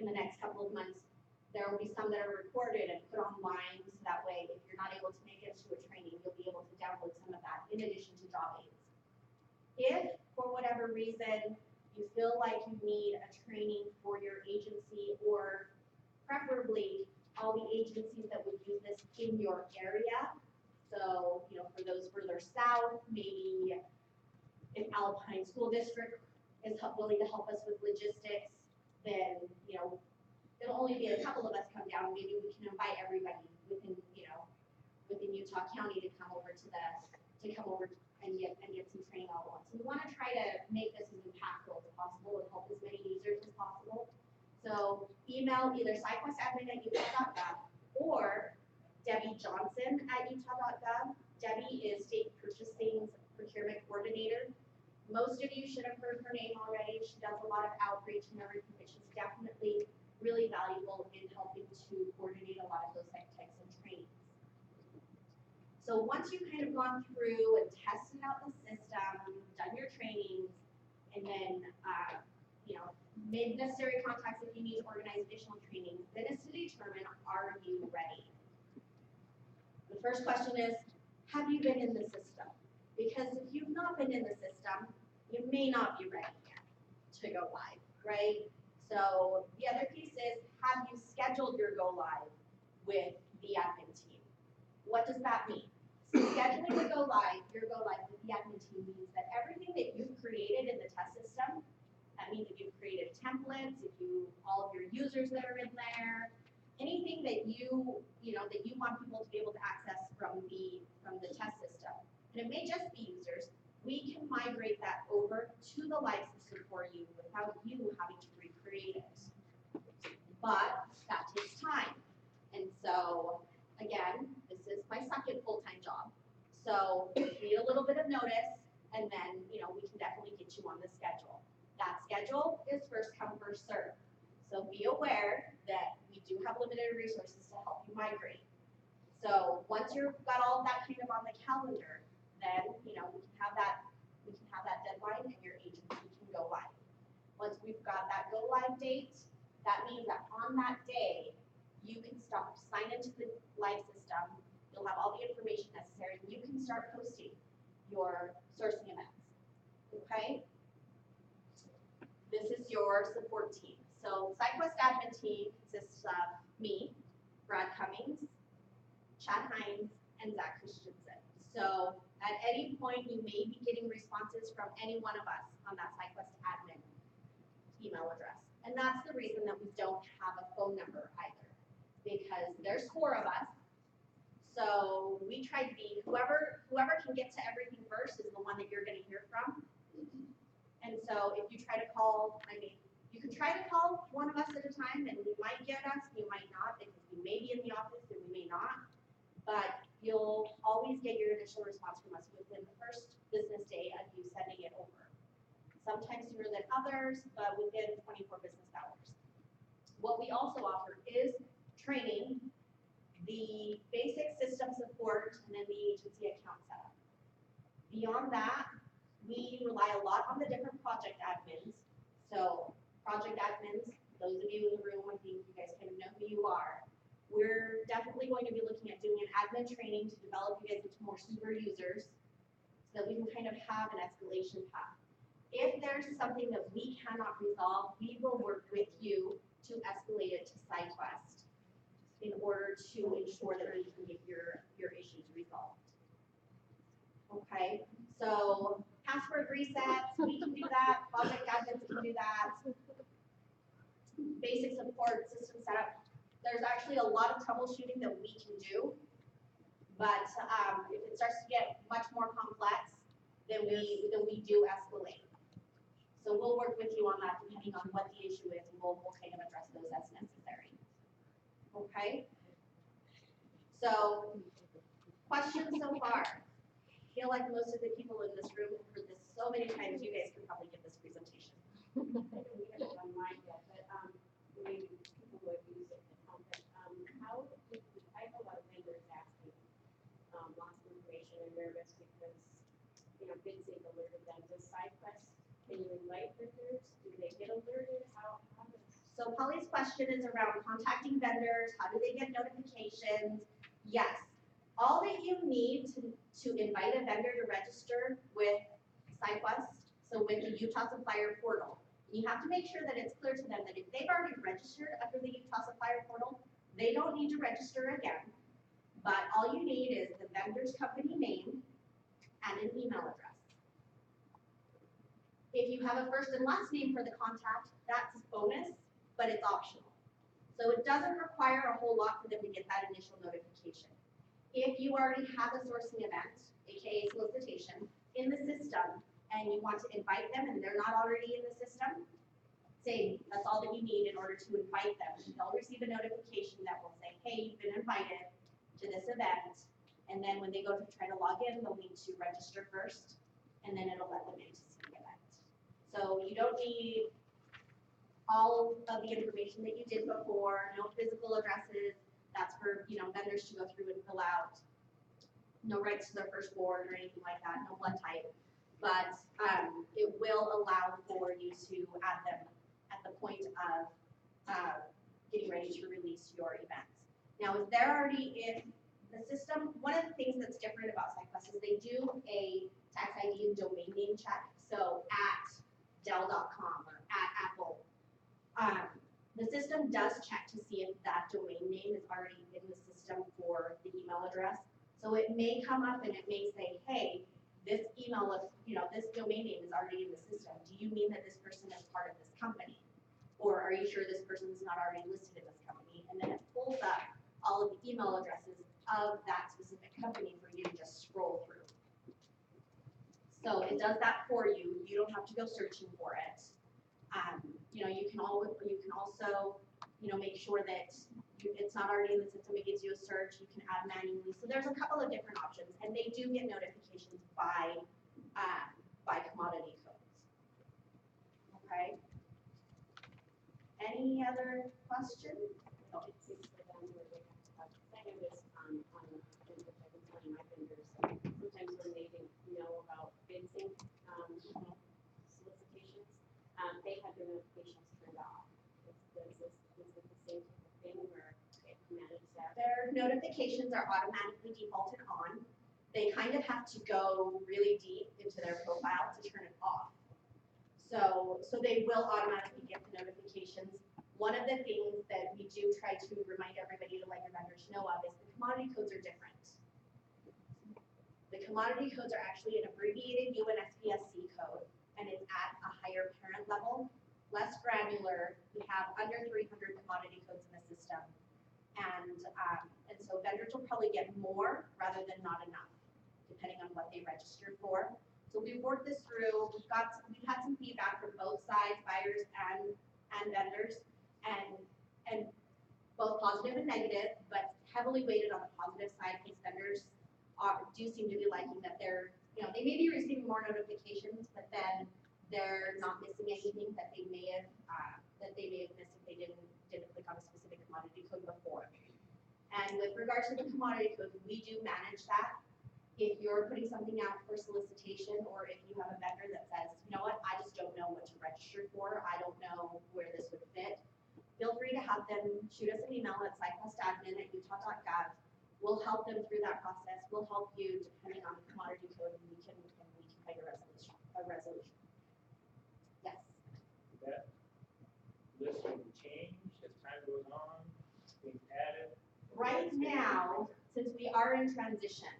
in the next couple of months, there will be some that are recorded and put online, so that way if you're not able to make it to a training, you'll be able to download some of that in addition to job aids. If, for whatever reason, you feel like you need a training for your agency, or preferably all the agencies that would use this in your area, so, for those further south, maybe if Alpine School District is willing to help us with logistics, then, it'll only be a couple of us come down. Maybe we can invite everybody within Utah County to come over and get some training all at once. We want to try to make this as impactful as possible and help as many users as possible. So email either SideQuestAdmin@utah.gov or Debbie Johnson@utah.gov. Debbie is State Purchasing's procurement coordinator. Most of you should have heard her name already. She does a lot of outreach and everything, but she's definitely really valuable in helping to coordinate a lot of those types of trainings. So once you've kind of gone through and tested out the system, done your trainings, and then made necessary contacts if you need to organize additional trainings, then it's to determine, are you ready? The first question is, have you been in the system? Because if you've not been in the system, you may not be ready yet to go live, right? So the other piece is, have you scheduled your go live with the admin team? What does that mean? So scheduling your go live with the admin team means that everything that you've created in the test system, that means if you've created templates, all of your users that are in there, anything that you want people to be able to access from the test system, and it may just be users, we can migrate that over to the live system for you without you having to recreate it. But that takes time. And so, again, this is my second full-time job. So you need a little bit of notice, and then, we can definitely get you on the schedule. That schedule is first come, first serve. So be aware that we do have limited resources to help you migrate. So once you've got all of that kind of on the calendar, then, we can have that deadline and your agency can go live. Once we've got that go live date, that means that on that day, you can sign into the live system. You'll have all the information necessary. You can start posting your sourcing events. Okay? This is your support team. So SideQuest admin team consists of me, Brad Cummings, Chad Hines, and Zach Christensen. So at any point, you may be getting responses from any one of us on that SideQuest admin email address. And that's the reason that we don't have a phone number either, because there's 4 of us. So we try to be, whoever can get to everything first is the one that you're going to hear from. And so if you try to call, you can try to call one of us at a time, and you might get us, you might not, because we may be in the office and we may not. But you'll always get your initial response from us within the first business day of you sending it over. Sometimes sooner than others, but within 24 business hours. What we also offer is training, the basic system support, and then the agency account setup. Beyond that, we rely a lot on the different project admins. So project admins, those of you in the room, I think you guys kind of know who you are. We're definitely going to be looking at doing an admin training to develop you guys into more super users so that we can kind of have an escalation path. If there's something that we cannot resolve, we will work with you to escalate it to SideQuest in order to ensure that we can get your issues resolved. Okay, so password resets, we can do that, project admins can do that. Basic support, system setup. There's actually a lot of troubleshooting that we can do, but if it starts to get much more complex, then we do escalate. So we'll work with you on that depending on what the issue is, and we'll kind of address those as necessary. Okay? So, questions so far? I feel like most of the people in this room have heard this so many times, you guys could probably give this presentation. We have it on mine yet, but, maybe people who have used it can help it. How do we, I have a lot of vendors asking, lots of information and nervous because, BidSync alerted them. Does SideQuest, can you invite vendors? Do they get alerted? How does? So Polly's question is around contacting vendors, how do they get notifications? Yes, all that you need to invite a vendor to register with SideQuest, so with the Utah Supplier Portal, you have to make sure that it's clear to them that if they've already registered under the Utah Supplier Portal, they don't need to register again. But all you need is the vendor's company name and an email address. If you have a first and last name for the contact, that's a bonus, but it's optional. So it doesn't require a whole lot for them to get that initial notification. If you already have a sourcing event, aka solicitation, in the system, and you want to invite them and they're not already in the system, same, that's all that you need in order to invite them. They'll receive a notification that will say, hey, you've been invited to this event. And then when they go to try to log in, they'll need to register first, and then it'll let them in to see the event. So you don't need all of the information that you did before, no physical addresses. That's for, vendors to go through and fill out. No rights to their firstborn or anything like that, no blood type. But it will allow for you to add them at the point of getting ready to release your events. Now, if they're already in the system, one of the things that's different about SideQuest is they do a tax ID and domain name check. So at Dell.com or at Apple, the system does check to see if that domain name is already in the system for the email address. So it may come up and it may say, hey, this email of, this domain name is already in the system. Do you mean that this person is part of this company? Or are you sure this person is not already listed in this company? And then it pulls up all of the email addresses of that specific company for you to just scroll through. So it does that for you. You don't have to go searching for it. You can also, make sure that it's not already in the system. It gives you a search. You can add manually. So there's a couple of different options, and they do get notifications by commodity codes. Okay. Any other questions? Oh, it's for them where they have to have, I know this on which I've been telling my vendors, sometimes when they didn't know about BidSync, solicitations, they had their notifications turned off. Is it the same type of thing where it manages that? Their notifications are automatically defaulted on. They kind of have to go really deep into their profile to turn it off. So they will automatically get the notifications. One of the things that we do try to remind everybody to let your vendors know of is the commodity codes are different. The commodity codes are actually an abbreviated UNSPSC code, and it's at a higher parent level, less granular. We have under 300 commodity codes in the system. And so vendors will probably get more rather than not enough, depending on what they registered for. So we've worked this through. We've had some feedback from both sides, buyers and vendors, and both positive and negative, but heavily weighted on the positive side because vendors do seem to be liking that they're, they may be receiving more notifications, but then they're not missing anything that they may have missed if they didn't click on a specific commodity code before. And with regards to the commodity code, we do manage that. If you're putting something out for solicitation, or if you have a vendor that says, you know what, I just don't know what to register for, I don't know where this would fit, feel free to have them shoot us an email at sitequestadmin@utah.gov. We'll help them through that process. We'll help you depending on the commodity code, and we can find a resolution. Yes. That list will change as time goes on, things added. Right now, since we are in transition,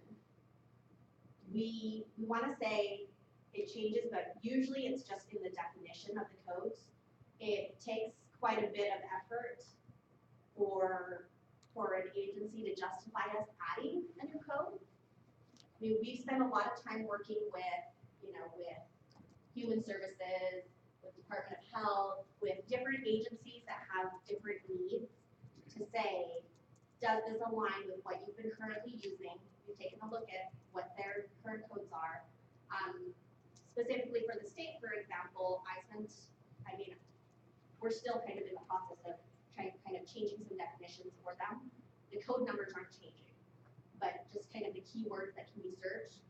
we want to say it changes, but usually it's just in the definition of the codes. It takes quite a bit of effort for an agency to justify us adding a new code. I mean, we've spent a lot of time working with, with human services, with Department of Health, with different agencies that have different needs to say, does this align with what you've been currently using? We've taken a look at what their current codes are. Specifically for the state, for example, we're still kind of in the process of changing some definitions for them. The code numbers aren't changing, but just kind of the keywords that can be searched.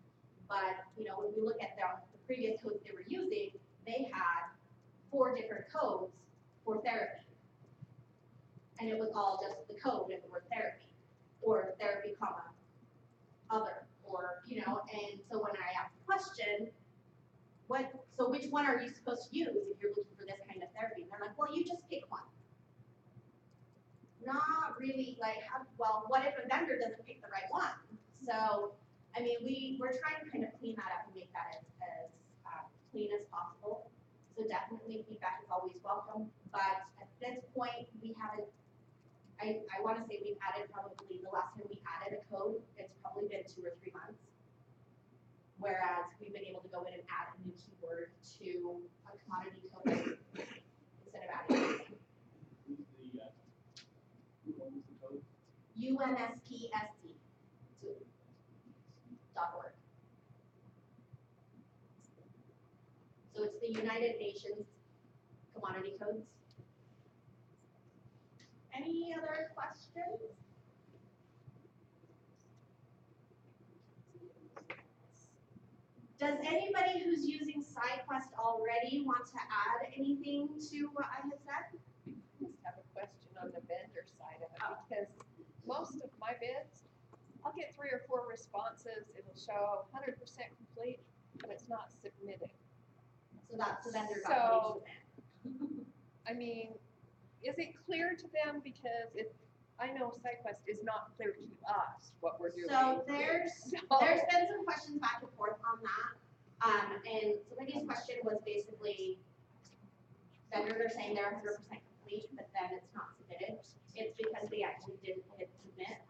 But, when we look at the previous codes they were using, they had 4 different codes for therapy. And it was all just the code and the word therapy, or therapy, comma, other, or, and so when I asked the question, so which one are you supposed to use if you're looking for this kind of therapy? And they're like, well, you just pick one. Not really what if a vendor doesn't pick the right one? So, we're trying to kind of clean that up and make that as clean as possible. So definitely feedback is always welcome, but at this point, we haven't, I want to say we've added probably, the last time we added a code, it's probably been 2 or 3 months. Whereas we've been able to go in and add a new keyword to a commodity code instead of adding anything. UNSPSC.org. So it's the United Nations Commodity Codes. Any other questions? Does anybody who's using SideQuest already want to add anything to what I have said? I just have a question on the vendor side of it, because most of my bids, I'll get 3 or 4 responses, it'll show 100% complete, but it's not submitted. So that's the vendor So, document. is it clear to them? Because I know SideQuest is not clear to us what we're doing. So there's been some questions back and forth on that. And somebody's question was basically, vendors are saying they're 100% complete, but then it's not submitted. It's because they actually didn't hit submit.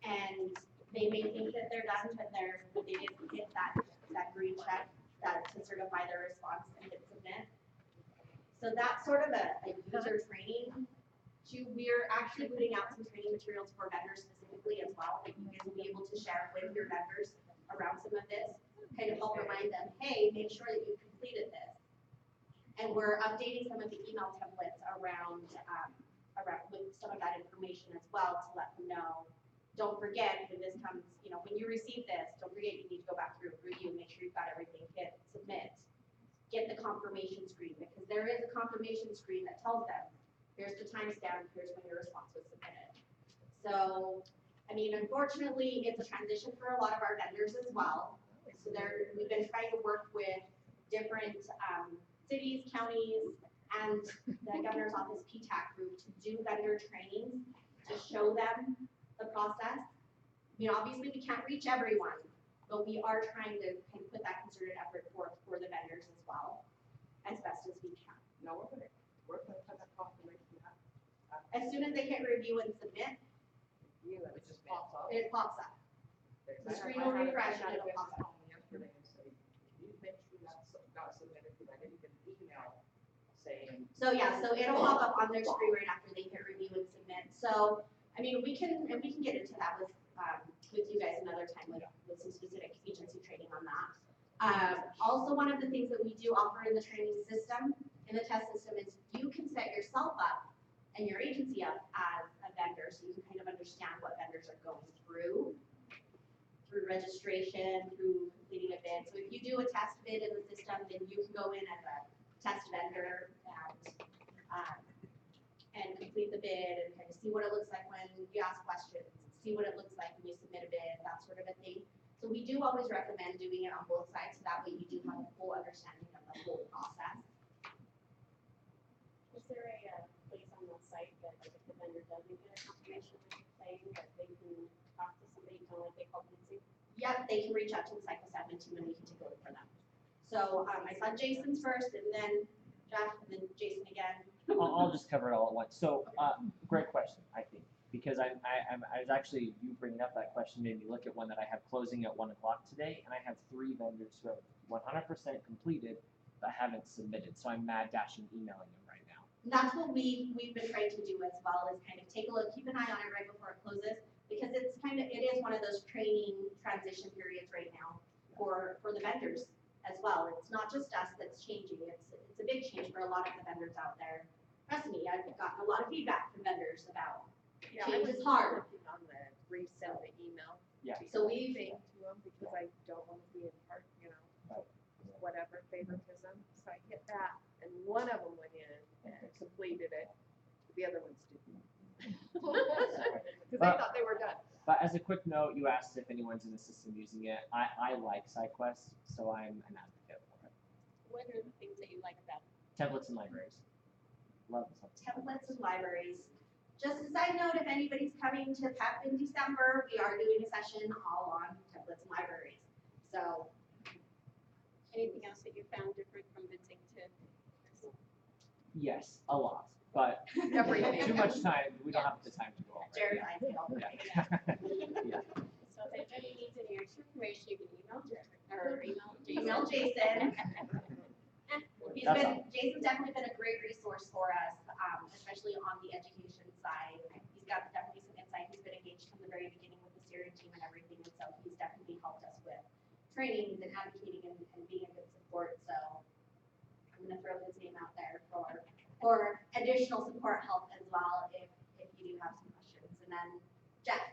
And they may think that they're done, but they didn't hit that green check to certify their response and hit submit. So that's sort of a user training. We're actually putting out some training materials for vendors specifically as well, that you guys will be able to share with your vendors around some of this, kind of help remind them, hey, make sure that you've completed this. And we're updating some of the email templates around with some of that information as well to let them know, don't forget when this comes, when you receive this, don't forget you need to go back through and review, make sure you've got everything, hit submit, get the confirmation screen, because there is a confirmation screen that tells them, here's the timestamp, here's when your response was submitted. So, unfortunately, it's a transition for a lot of our vendors as well. So we've been trying to work with different cities, counties, and the governor's office PTAC group to do vendor trainings to show them the process. Obviously we can't reach everyone, but we are trying to kind of put that concerted effort forth for the vendors as well, as best as we can. No, we're gonna put that confirmation out. As soon as they hit review and submit, It just pops up. it pops up. The screen will refresh and it'll pop up. Yesterday and say, you make sure that's got submitted, because I didn't get an email saying. So it'll pop up on their screen right after they hit review and submit. So, we can get into that with you guys another time with some specific agency training on that. Also, one of the things that we do offer in the training system, in the test system, is you can set yourself up and your agency up as a vendor, so you can kind of understand what vendors are going through registration, through completing a bid. So if you do a test bid in the system, then you can go in as a test vendor and complete the bid and kind of see what it looks like when you ask questions, see what it looks like when you submit a bid, that sort of a thing. So we do always recommend doing it on both sides, so that way you do have a full understanding of the whole process. Is there a place on the site that if the vendor doesn't get a confirmation saying that they can talk to somebody, kind of like they call Lindsay? Yep, they can reach out to the SideQuest admin team and we can take a look for them. So I saw Jason's first, and then Jeff, and then Jason again. I'll just cover it all at once. So, great question, I think, because I was actually, you bringing up that question made me look at one that I have closing at 1 o'clock today, and I have 3 vendors who have 100% completed but haven't submitted. So I'm mad dashing emailing them right now. that's what we've been trying to do as well, is kind of take a look, keep an eye on it right before it closes, because it is one of those training transition periods right now for the vendors as well. It's not just us that's changing, it's a big change for a lot of the vendors out there. Trust me, I've gotten a lot of feedback from vendors about Yeah, I change was is hard. working on the resend the email. Yeah. So we've, Thing to them because I don't want to be in part, whatever favoritism. So I hit that and one of them went in and completed it. The other ones didn't. Because they thought they were done. But as a quick note, you asked if anyone's in the system using it. I like SideQuest, so I'm an advocate for it. What are the things that you like about it? Templates and libraries. Love the templates and libraries. Just a side note, if anybody's coming to PEP in December, we are doing a session all on templates and libraries. So, Anything else that you found different from Vincing to? Yes, a lot, but Everything. too much time. We don't have the time to go over it. Jared, I feel. Yeah. Yeah. So if anybody needs any extra information, you can email Jared, or email Email Jason. That's Jason's definitely been a great resource for us, especially on the education side. He's got definitely some insight. He's been engaged from the very beginning with the steering team and everything, and so he's definitely helped us with trainings and advocating and being a good support. So I'm gonna throw his name out there for additional support help as well if you do have some questions. And then Jeff.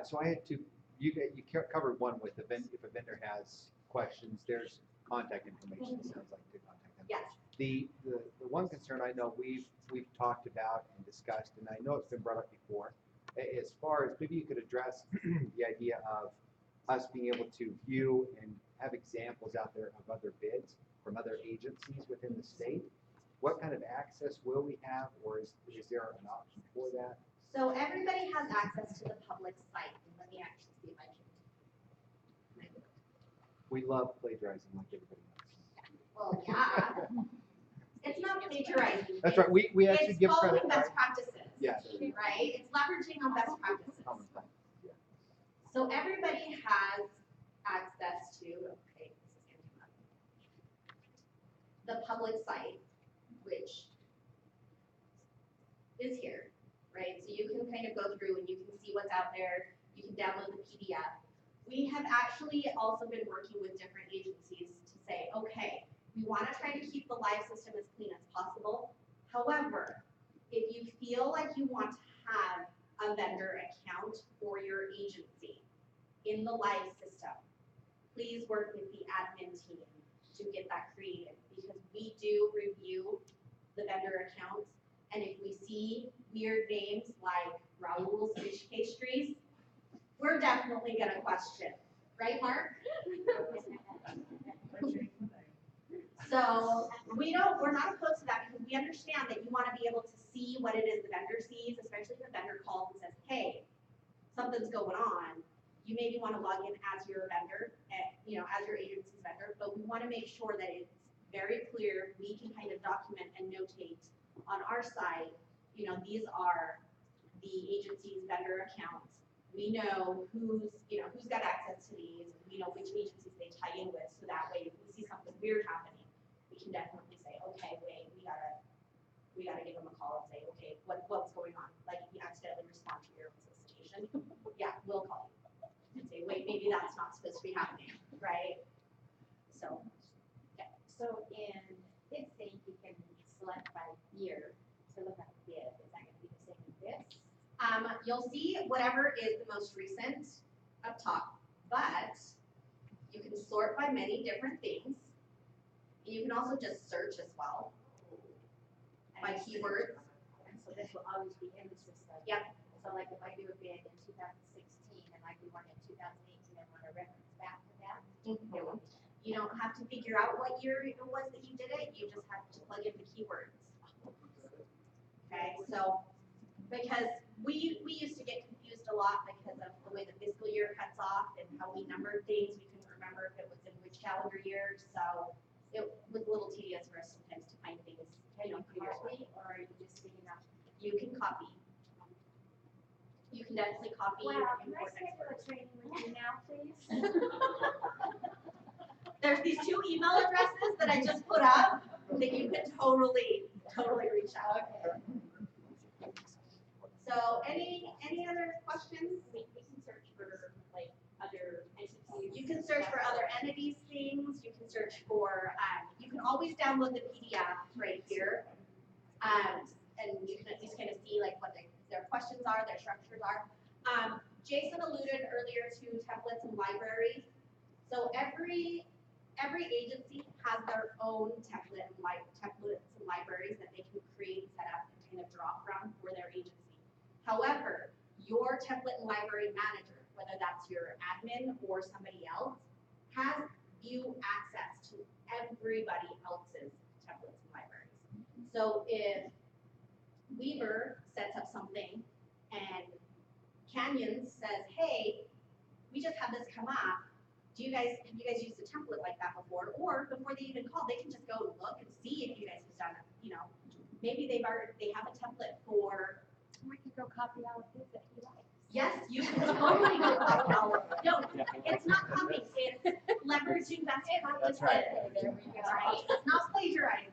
So I had you covered one with if a vendor has questions, there's contact information, it sounds like, to contact them. Yes. The one concern I know we've talked about and discussed, and I know it's been brought up before, as far as maybe you could address the idea of us being able to view and have examples out there of other bids from other agencies within the state. What kind of access will we have, or is there an option for that? So everybody has access to the public site. Let me actually see if I can. We love plagiarizing like everybody else. Well, yeah. It's not plagiarizing. That's right, we actually give credit. It's following best practices. Yeah. Right? It's leveraging on best practices. Common sense. Yeah. So everybody has access to, okay, this is gonna come up. The public site, which is here, right? So you can kind of go through and you can see what's out there. You can download the PDF. We have actually also been working with different agencies to say, okay, we want to try to keep the live system as clean as possible. However, if you feel like you want to have a vendor account for your agency in the live system, please work with the admin team to get that created, because we do review the vendor accounts, and if we see weird names like Raoul's Fish Pastries, we're definitely gonna question, right, Mark? So we're not opposed to that, because we understand that you wanna be able to see what it is the vendor sees, especially if the vendor calls and says, hey, something's going on. You maybe wanna log in as your vendor, as your agency's vendor, but we wanna make sure that it's very clear, we can kind of document and notate on our side, these are the agency's vendor accounts. We know who's got access to these, we know which agencies they tie in with, so that way if we see something weird happening, we can definitely say, okay, wait, we gotta give them a call and say, okay, what's going on? Like if you accidentally respond to your own solicitation, yeah, we'll call you and say, wait, maybe that's not supposed to be happening, right? So, yeah. So in Vincing, you can select by year to look at the bid. Is that gonna be the same as this? You'll see whatever is the most recent up top, but you can sort by many different things. You can also just search as well by keywords. And so this will always be in the system. Yep. So like if I do a bid in 2016 and I do one in 2018 and want to reference back to that, You don't have to figure out what year it was that you did it, you just have to plug in the keywords. Okay, so, because we used to get confused a lot because of the way the fiscal year cuts off and how we numbered things, we couldn't remember if it was in which calendar year, so it was a little tedious for us sometimes to find things, can you 2 years copy ago. or are you just digging up? You can copy. You can definitely copy. Wow, and can I import schedule a exports. training with you now, please? There's these 2 email addresses that I just put up that you can totally reach download the PDF right here. And you can at least kind of see like what their questions are, their structures are. Jason alluded earlier to templates and libraries. So every agency has their own templates and libraries that they can create, set up, and kind of draw from for their agency. However, your template and library manager, whether that's your admin or somebody else, has view access to everybody else's templates and libraries. So if Weaver sets up something and Canyon says, hey, we just had this come up. Have you guys used a template like that before? Or before they even call, they can just go and look and see if you guys have done it. You know, maybe they have a template for. We could go copy all of his if you like. Yes, you can totally go copy all of it. No, it's not copying, it's leveraging best practices. That's right. Right? It's not plagiarizing.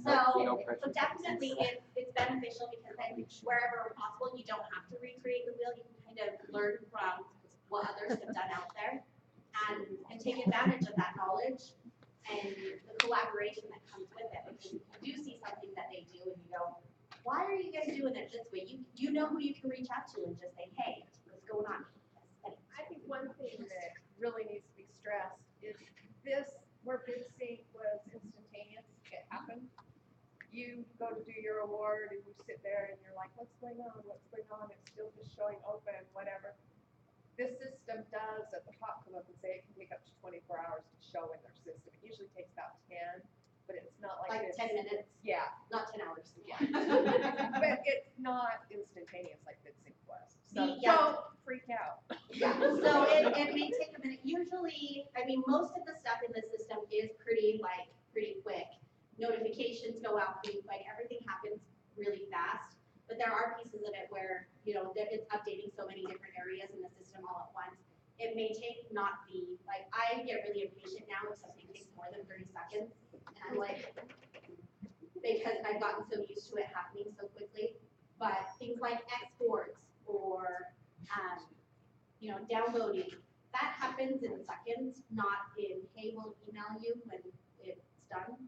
So definitely it's beneficial because then wherever possible, you don't have to recreate the wheel. You can kind of learn from what others have done out there and take advantage of that knowledge and the collaboration that comes with it. Because you do see something that they do and you go, why are you guys doing it this way? You know who you can reach out to and just say, hey, what's going on? I think one thing that really needs to be stressed is this, where Big Sync was instantaneous, it happened. You go to do your award and you sit there and you're like, what's going on? What's going on? It's still just showing open, whatever. This system does at the top come up and say it can take up to 24 hours to show in their system. It usually takes about 10, but it's not like 10 minutes? Yeah. Not 10 hours. Yeah. But it's not instantaneous like BidSync was. So Yeah. don't freak out. Yeah, so it may take a minute. Usually, I mean, most of the stuff in the system is pretty quick. Notifications go out pretty quick. Everything happens really fast. But there are pieces of it where, you know, it's updating so many different areas in the system all at once. It may take not be, like, I get really impatient now if something takes more than 30 seconds. And I'm like, because I've gotten so used to it happening so quickly. But things like exports or, you know, downloading, that happens in seconds, not in, hey, we'll email you when it's done.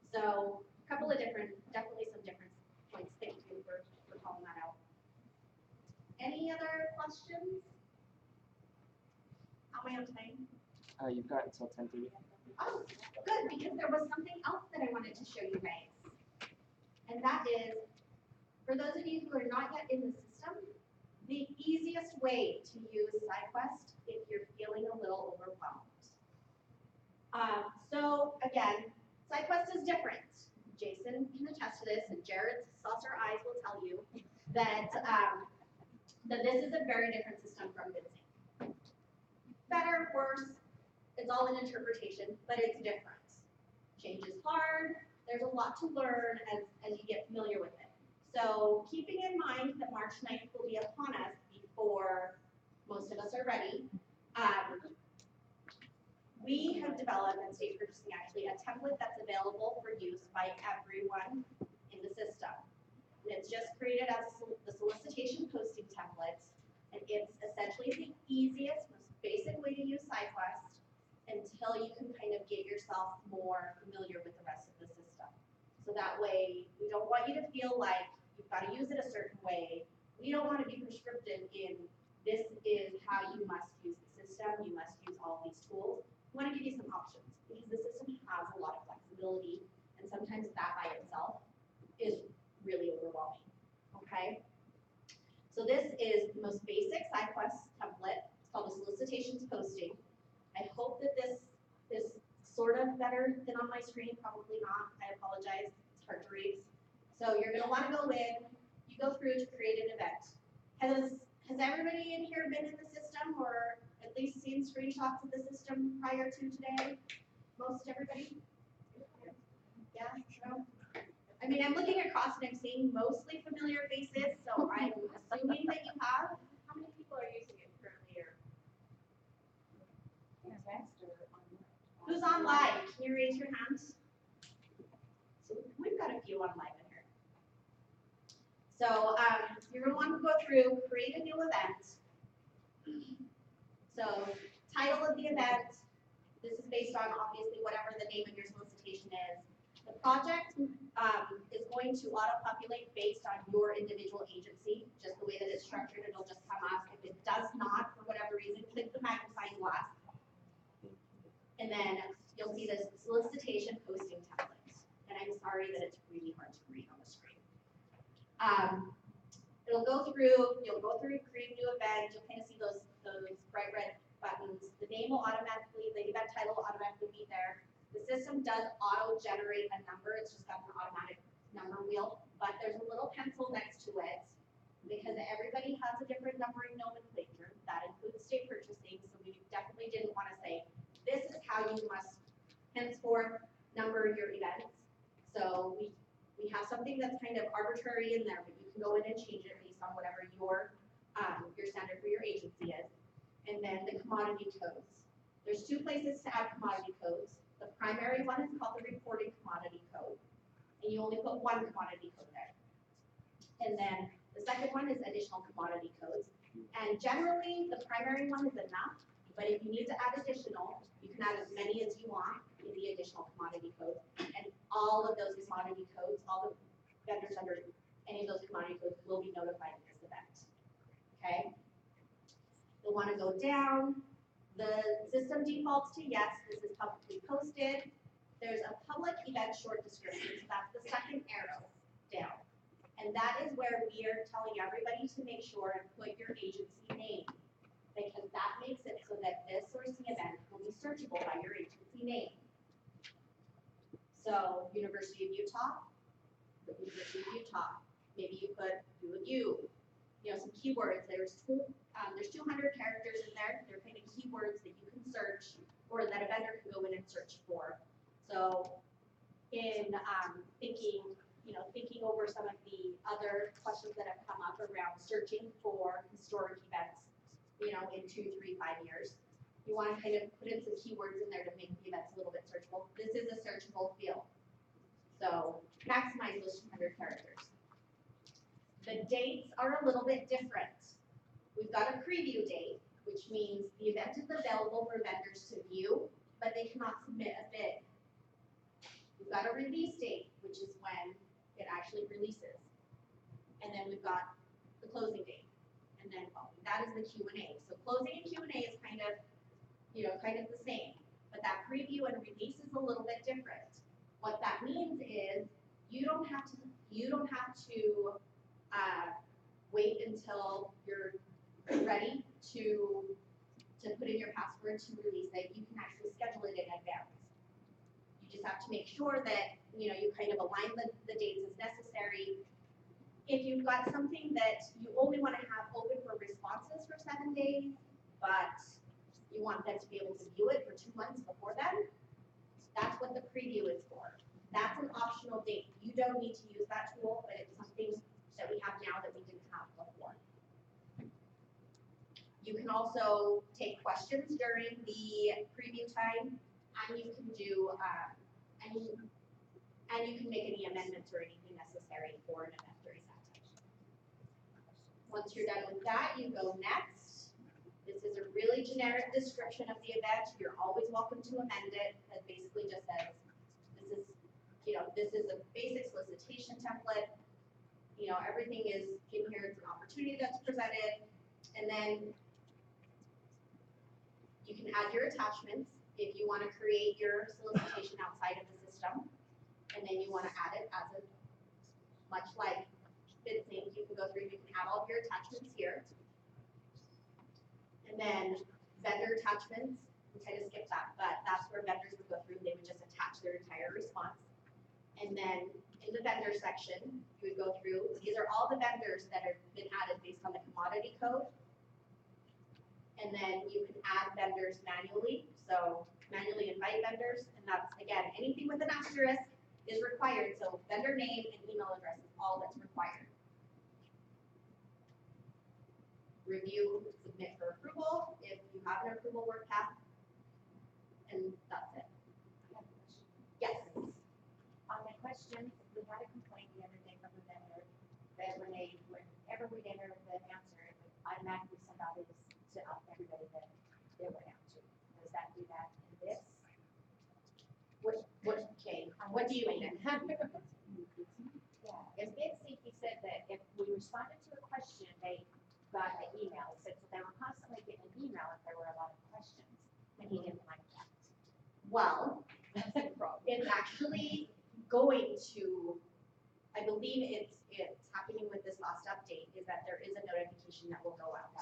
So a couple of definitely some different points. Thank you for calling that out. Any other questions? How am I on time? You've got until 10:30. Oh, good, because there was something else that I wanted to show you guys. And that is, for those of you who are not yet in the system, the easiest way to use SideQuest if you're feeling a little overwhelmed. So again, SideQuest is different. Jason can attest to this, and Jared's saucer eyes will tell you that, that this is a very different system from BidSync. Better, worse, it's all an interpretation, but it's different. Change is hard. There's a lot to learn as you get familiar with it. So keeping in mind that March 9th will be upon us before most of us are ready, we have developed in state purchasing actually a template that's available for use by everyone in the system. And it's just created as the solicitation posting template, and it's essentially the easiest, most basic way to use SideQuest until you can kind of get yourself more familiar with the rest of the system. So that way, we don't want you to feel like you've got to use it a certain way. We don't want to be prescriptive in this is how you must use the system, you must use all these tools. We want to give you some options because the system has a lot of flexibility, and sometimes that by itself is really overwhelming, okay? So this is the most basic SideQuest template. It's called a solicitations posting. I hope that this is sort of better than on my screen, probably not. I apologize, it's hard to read. So you're gonna wanna go in, you go through to create an event. Has everybody in here been in the system or at least seen screenshots of the system prior to today? Most everybody? Yeah, no? I mean, I'm looking across and I'm seeing mostly familiar faces, so I'm assuming that you have. How many people are using it currently or? Who's on live? Can you raise your hand? So we've got a few on live in here. So you're going to want to go through, create a new event. So title of the event, this is based on obviously whatever the name of your solicitation is. The project is going to auto-populate based on your individual agency, just the way that it's structured, it'll just come up. If it does not, for whatever reason, click the magnifying glass. And then you'll see this solicitation posting template. And I'm sorry that it's really hard to read on the screen. You'll go through create new event, you'll kind of see those bright red buttons. The name will automatically, the event title will automatically be there. The system does auto-generate a number, it's just got an automatic number wheel, but there's a little pencil next to it because everybody has a different numbering nomenclature. That includes state purchasing, so we definitely didn't want to say, this is how you must henceforth number your events. So we have something that's kind of arbitrary in there, but you can go in and change it based on whatever your standard for your agency is. And then the commodity codes. There's two places to add commodity codes. The primary one is called the reporting commodity code, and you only put one commodity code there. And then the second one is additional commodity codes. And generally, the primary one is enough, but if you need to add additional, you can add as many as you want in the additional commodity code. And all of those commodity codes, all the vendors under any of those commodity codes will be notified of this event. Okay? You'll want to go down. The system defaults to yes, this is publicly posted. There's a public event short description, so that's the second arrow down. And that is where we are telling everybody to make sure and put your agency name, because that makes it so that this sourcing event will be searchable by your agency name. So University of Utah, the University of Utah. Maybe you put you know, some keywords. There's 200 characters in there. They're kind of keywords that you can search or that a vendor can go in and search for. So in thinking over some of the other questions that have come up around searching for historic events, you know, in 2, 3, 5 years, you want to kind of put in some keywords in there to make the events a little bit searchable. This is a searchable field. So maximize those 200 characters. The dates are a little bit different. We've got a preview date, which means the event is available for vendors to view, but they cannot submit a bid. We've got a release date, which is when it actually releases. And then we've got the closing date. And then that is the Q&A. So closing and Q&A is kind of the same, but that preview and release is a little bit different. What that means is you don't have to wait until you're ready to put in your password to release it. You can actually schedule it in advance. You just have to make sure that you kind of align the dates as necessary. If you've got something that you only want to have open for responses for 7 days, but you want them to be able to view it for 2 months before then, that's what the preview is for. That's an optional date. You don't need to use that tool, but it's something that we have now that we didn't have before. You can also take questions during the preview time, and you can do and you can make any amendments or anything necessary for an event during that time. Once you're done with that, you go next. This is a really generic description of the event. You're always welcome to amend it. That basically just says this is a basic solicitation template. Everything is in here. It's an opportunity that's presented, and then you can add your attachments if you want to create your solicitation outside of the system, and then you want to add it as a, much like BidSync, you can go through, you can add all of your attachments here. And then vendor attachments, we kind of skipped that, but that's where vendors would go through, they would just attach their entire response. And then in the vendor section, you would go through, these are all the vendors that have been added based on the commodity code. And then you can add vendors manually, so manually invite vendors, and that's, again, anything with an asterisk is required, so vendor name and email address is all that's required. Review, submit for approval, if you have an approval work path, and that's it. Yes? On my question, we had a complaint the other day from a vendor that whenever we'd enter the answer, it would automatically send out this to everybody that they were answering. Does that do that in this? What change? On What do you mean? Yeah, if NIGP said that if we responded to a question, they got an email, said so they were constantly getting an email if there were a lot of questions, and he didn't like that. Well, it's actually going to, I believe it's happening with this last update, is that there is a notification that will go out.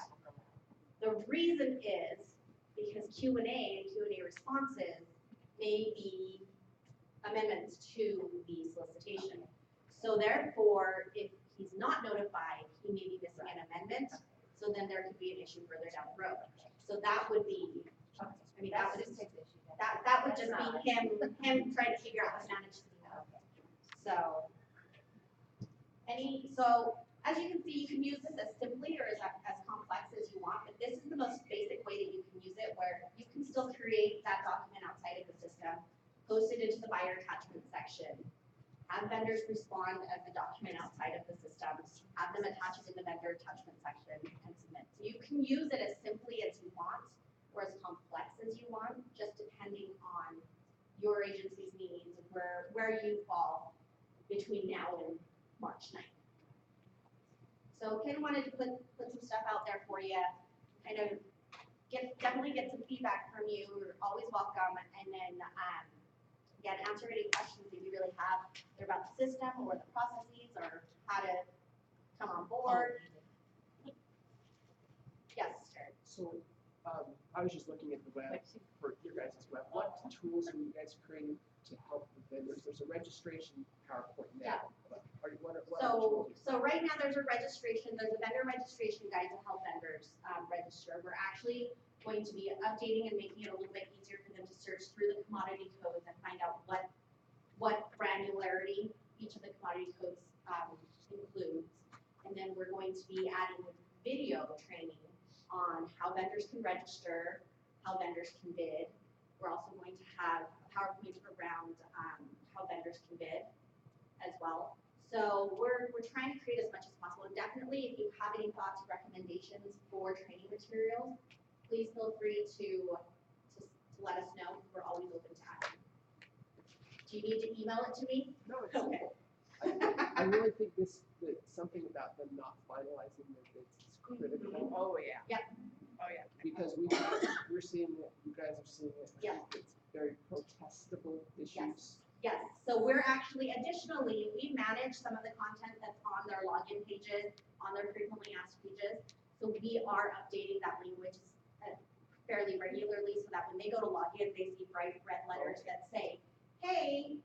The reason is because Q&A and Q&A responses may be amendments to the solicitation. So therefore, if he's not notified, he may be missing an amendment, so then there could be an issue further down the road. So that would be, I mean, that would just, that would just be him trying to figure out how to manage the email. So, so as you can see, you can use this as simply or as complex as you want, but this is the most basic way that you can use it, where you can still create that document outside of the system, post it into the buyer attachment section, have vendors respond as the document outside of the system, have them attach it in the vendor attachment section, and submit. So you can use it as simply as you want, or as complex as you want, just depending on your agency's needs, and where you fall between now and March 9th. So Ken wanted to put some stuff out there for you, kind of definitely get some feedback from you. You're always welcome, and then again, answer any questions that you really have, either about the system or the processes or how to come on board. Yes, Jared. So, I was just looking at the web for your guys' web. What tools are you guys creating to help the vendors? There's a registration PowerPoint now. But what are So right now there's a vendor registration guide to help vendors register. We're actually going to be updating and making it a little bit easier for them to search through the commodity codes and find out what granularity each of the commodity codes includes. And then we're going to be adding video training on how vendors can register, how vendors can bid. We're also going to have a PowerPoint around how vendors can bid as well. So we're trying to create as much as possible. And definitely, if you have any thoughts or recommendations for training materials, please feel free to let us know. We're always open to action. Do you need to email it to me? No, it's okay. I really think that something about them not finalizing this is critical. Oh, yeah. Yep. Oh, yeah. Because we're seeing it, you guys are seeing it. Yeah. It's very protestable issues. Yes, so we're actually, additionally, we manage some of the content that's on their login pages, on their frequently asked pages. So we are updating that language fairly regularly so that when they go to login, they see bright red letters that say, hey,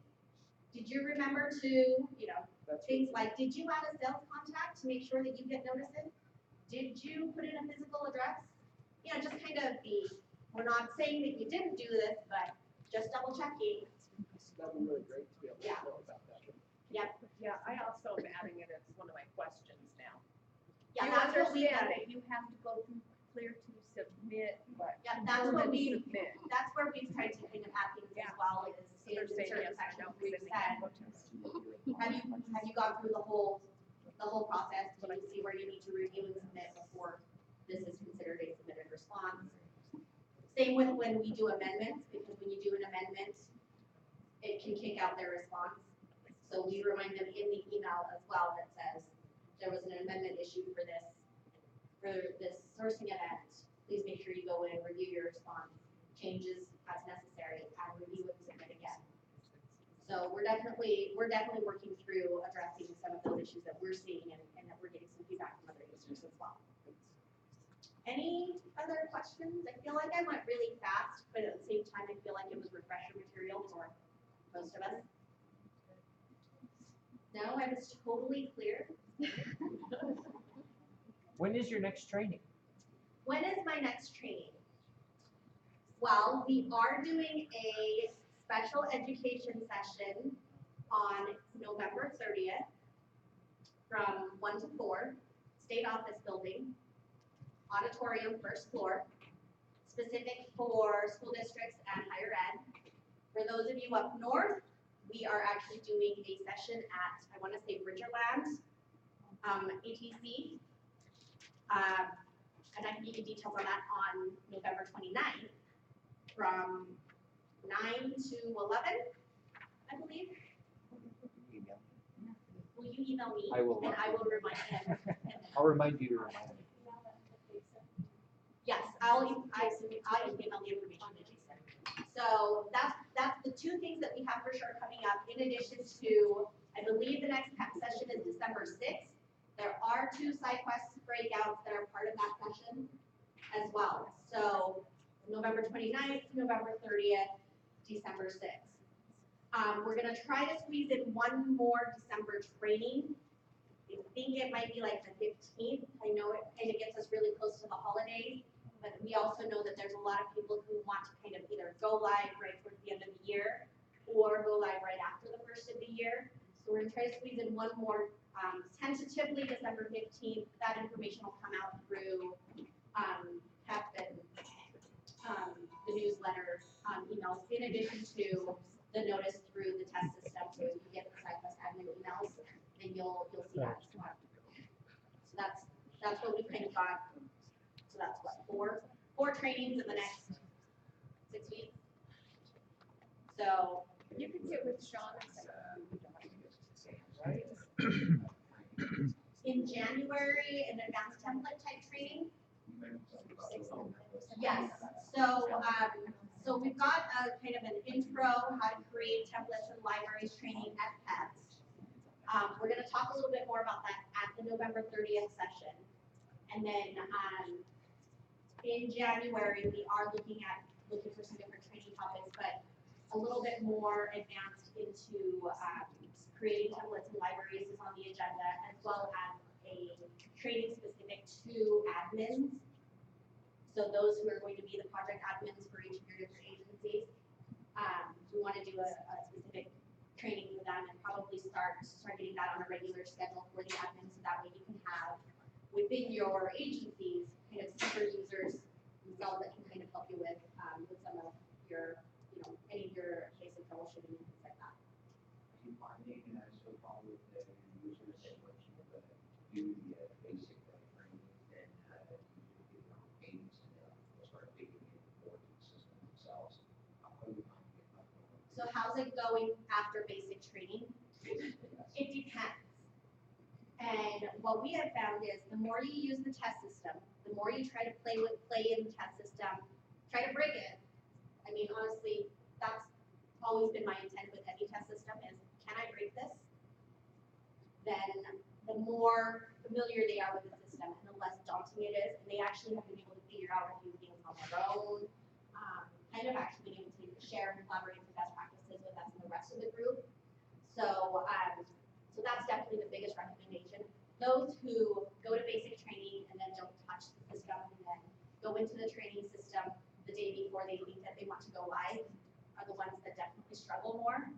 did you remember to, things like, did you add a sales contact to make sure that you get notices? Did you put in a physical address? Just kind of we're not saying that you didn't do this, but just double checking. That'd be really great to be able to Yeah. know about that. Yep. Yeah, I also am adding it as one of my questions now. Yeah, You that's what we understand that you have to go through clear to submit, but. Yeah, that's what we, Submit. that's where we've tried to kind of add things as well, is in They're saying, certain yes, I sections know, we've then they said, can protest. have you gone through the whole process? Do you see where you need to review and submit before this is considered a submitted response? Same with when we do amendments, because when you do an amendment, it can kick out their response. So we remind them in the email as well that says, there was an amendment issued for this sourcing event. Please make sure you go in, review your response, changes as necessary, and review and submit again. So we're definitely working through addressing some of those issues that we're seeing and that we're getting some feedback from other users as well. Any other questions? I feel like I went really fast, but at the same time, I feel like it was refresher material for most of us. No, I was totally clear. When is your next training? When is my next training? Well, we are doing a special education session on November 30th from 1 to 4, State Office Building, auditorium, first floor, specific for school districts and higher ed. For those of you up north, we are actually doing a session at, I want to say, Bridgerland, ATC. And I can give you details on that on November 29th from 9 to 11, I believe. can email me I will. and I will remind him. I'll remind you to remind me. Yes, I'll email the information to Jason. So that's the two things that we have for sure coming up, in addition to, I believe the next PEP session is December 6th. There are 2 side quest breakouts that are part of that session as well. So November 29th, November 30th, December 6th. We're gonna try to squeeze in one more December training. I think it might be like the 15th. I know it kind of gets us really close to the holidays, but we also know that there's a lot of people who want to kind of either go live right towards the end of the year or go live right after the first of the year. So we're gonna try to squeeze in one more, tentatively December 15th. That information will come out through PEP and the newsletter emails, in addition to the notice through the test system. So if you get the SideQuest admin emails, then you'll see that as well. So that's what we kind of got. So that's what, four trainings in the next 6 weeks. So You can sit with Sean and say, right? in January, an advanced template type training. Yes, so we've got a kind of an intro, how to create templates and libraries training at PEPS. We're gonna talk a little bit more about that at the November 30th session. And then, in January, we are looking for some different training topics, but a little bit more advanced into, creating templates and libraries is on the agenda, as well as a training specific to admins. So those who are going to be the project admins for each of your different agencies, we want to do a specific training for them and probably start getting that on a regular schedule for the admins, so that way you can have within your agencies kind of super users themselves that can kind of help you with some of your, any of your basic troubleshooting and things like that. Are you finding so far with the users that once you do the basic training, then you get your cadence and they'll start digging in more to the system themselves? How are you finding it? So how's it going after basic training? It depends. And what we have found is the more you use the test system, the more you try to play in the test system, try to break it. I mean, honestly, that's always been my intent with any test system is, can I break this? Then the more familiar they are with the system and the less daunting it is, and they actually have been able to figure out a few things on their own, kind of actually being able to share and collaborate with best practices with us and the rest of the group. So, so that's definitely the biggest recommendation. Those who go to basic training and then don't touch the system and then go into the training system the day before they think that they want to go live are the ones that definitely struggle more.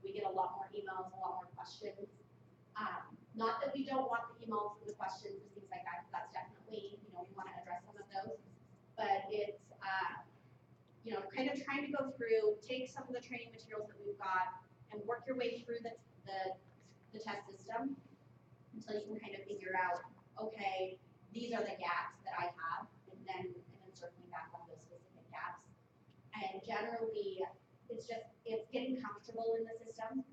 We get a lot more emails, a lot more questions. Not that we don't want the emails and the questions and things like that, that's definitely, we want to address some of those. But it's, kind of trying to go through, take some of the training materials that we've got and work your way through the test system until you can kind of figure out, okay, these are the gaps that I have, and then circling back on those specific gaps. And generally, it's getting comfortable in the system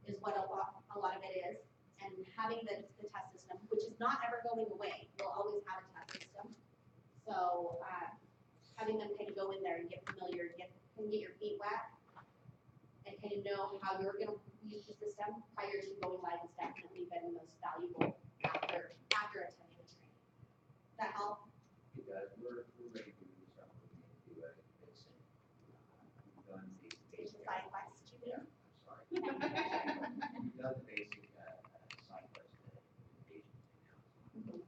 is what a lot of it is. And having the test system, which is not ever going away, we'll always have a test system. So having them kind of go in there and get familiar, get your feet wet, and kind of know how you're going to use the system prior to going live has definitely been the most valuable after attending the training. Does that help? It does. We're ready to do something to do it. It's we've done the basic. Side quest, you mean? Yeah, I'm sorry. We've done the basic side quest Mhm.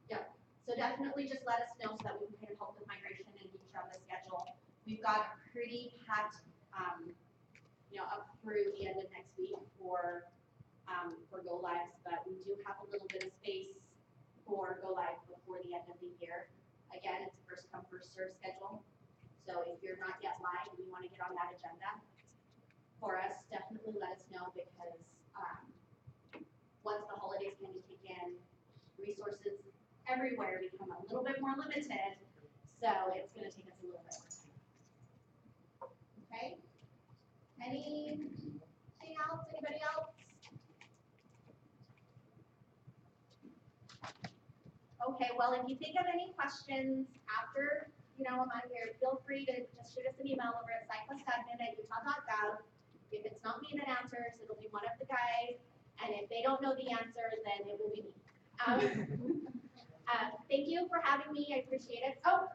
Yeah. So definitely just let us know so that we can kind of help with migration and keep you on the schedule. We've got a pretty packed, up through the end of next week for go lives, but we do have a little bit of space for go live before the end of the year. Again, it's first come, first serve schedule. So if you're not yet live and you want to get on that agenda for us, definitely let us know, because once the holidays kind of kick in, resources everywhere become a little bit more limited. So it's going to take us a little bit more time. Okay? Anything else? Anybody else? Okay, well, if you think of any questions after, I'm on here, feel free to just shoot us an email over at cyclistadmin@utah.gov. If it's not me that answers, it'll be one of the guys, and if they don't know the answer, then it will be me. Thank you for having me, I appreciate it. Oh,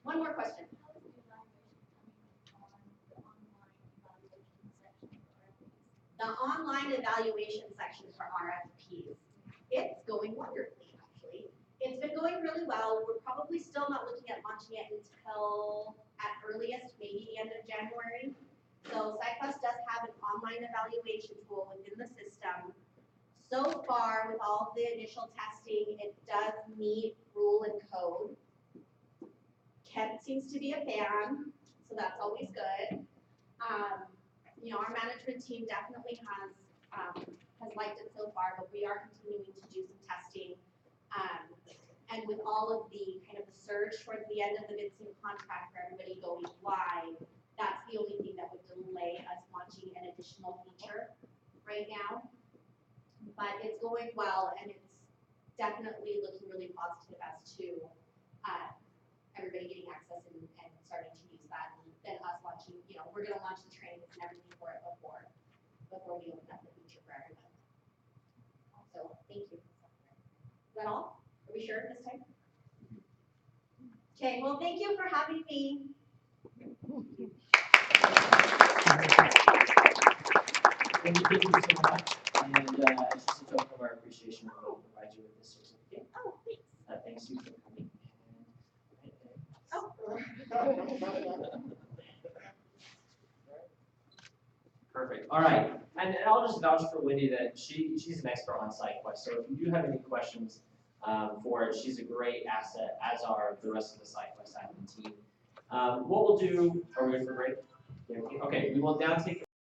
one more question. The online evaluation section for RFPs, it's going wonderfully, actually. It's been going really well. We're probably still not looking at launching it until at earliest, maybe the end of January. So SciQuest does have an online evaluation tool within the system. So far, with all the initial testing, it does meet rule and code. Kent seems to be a fan, so that's always good. Our management team definitely has liked it so far, but we are continuing to do some testing. And with all of the kind of the surge towards the end of the mid-sync contract for everybody going live, that's the only thing that would delay us launching an additional feature right now. But it's going well, and it's definitely looking really positive as to everybody getting access and starting to use that, and then us launching, we're gonna launch the trainings and everything for it before we open up the feature for everybody. So, thank you. Is that all? Are we sure this time? Okay, well, thank you for having me. Thank you so much. And just a token of our appreciation, we'll provide you with this certificate. Oh, thanks. Thanks you for coming. Oh. Perfect. All right. And I'll just vouch for Wendy that she's an expert on SciQuest. So if you do have any questions for it, she's a great asset, as are the rest of the SciQuest admin team. What we'll do, are we ready for break? Yeah, okay, we will now take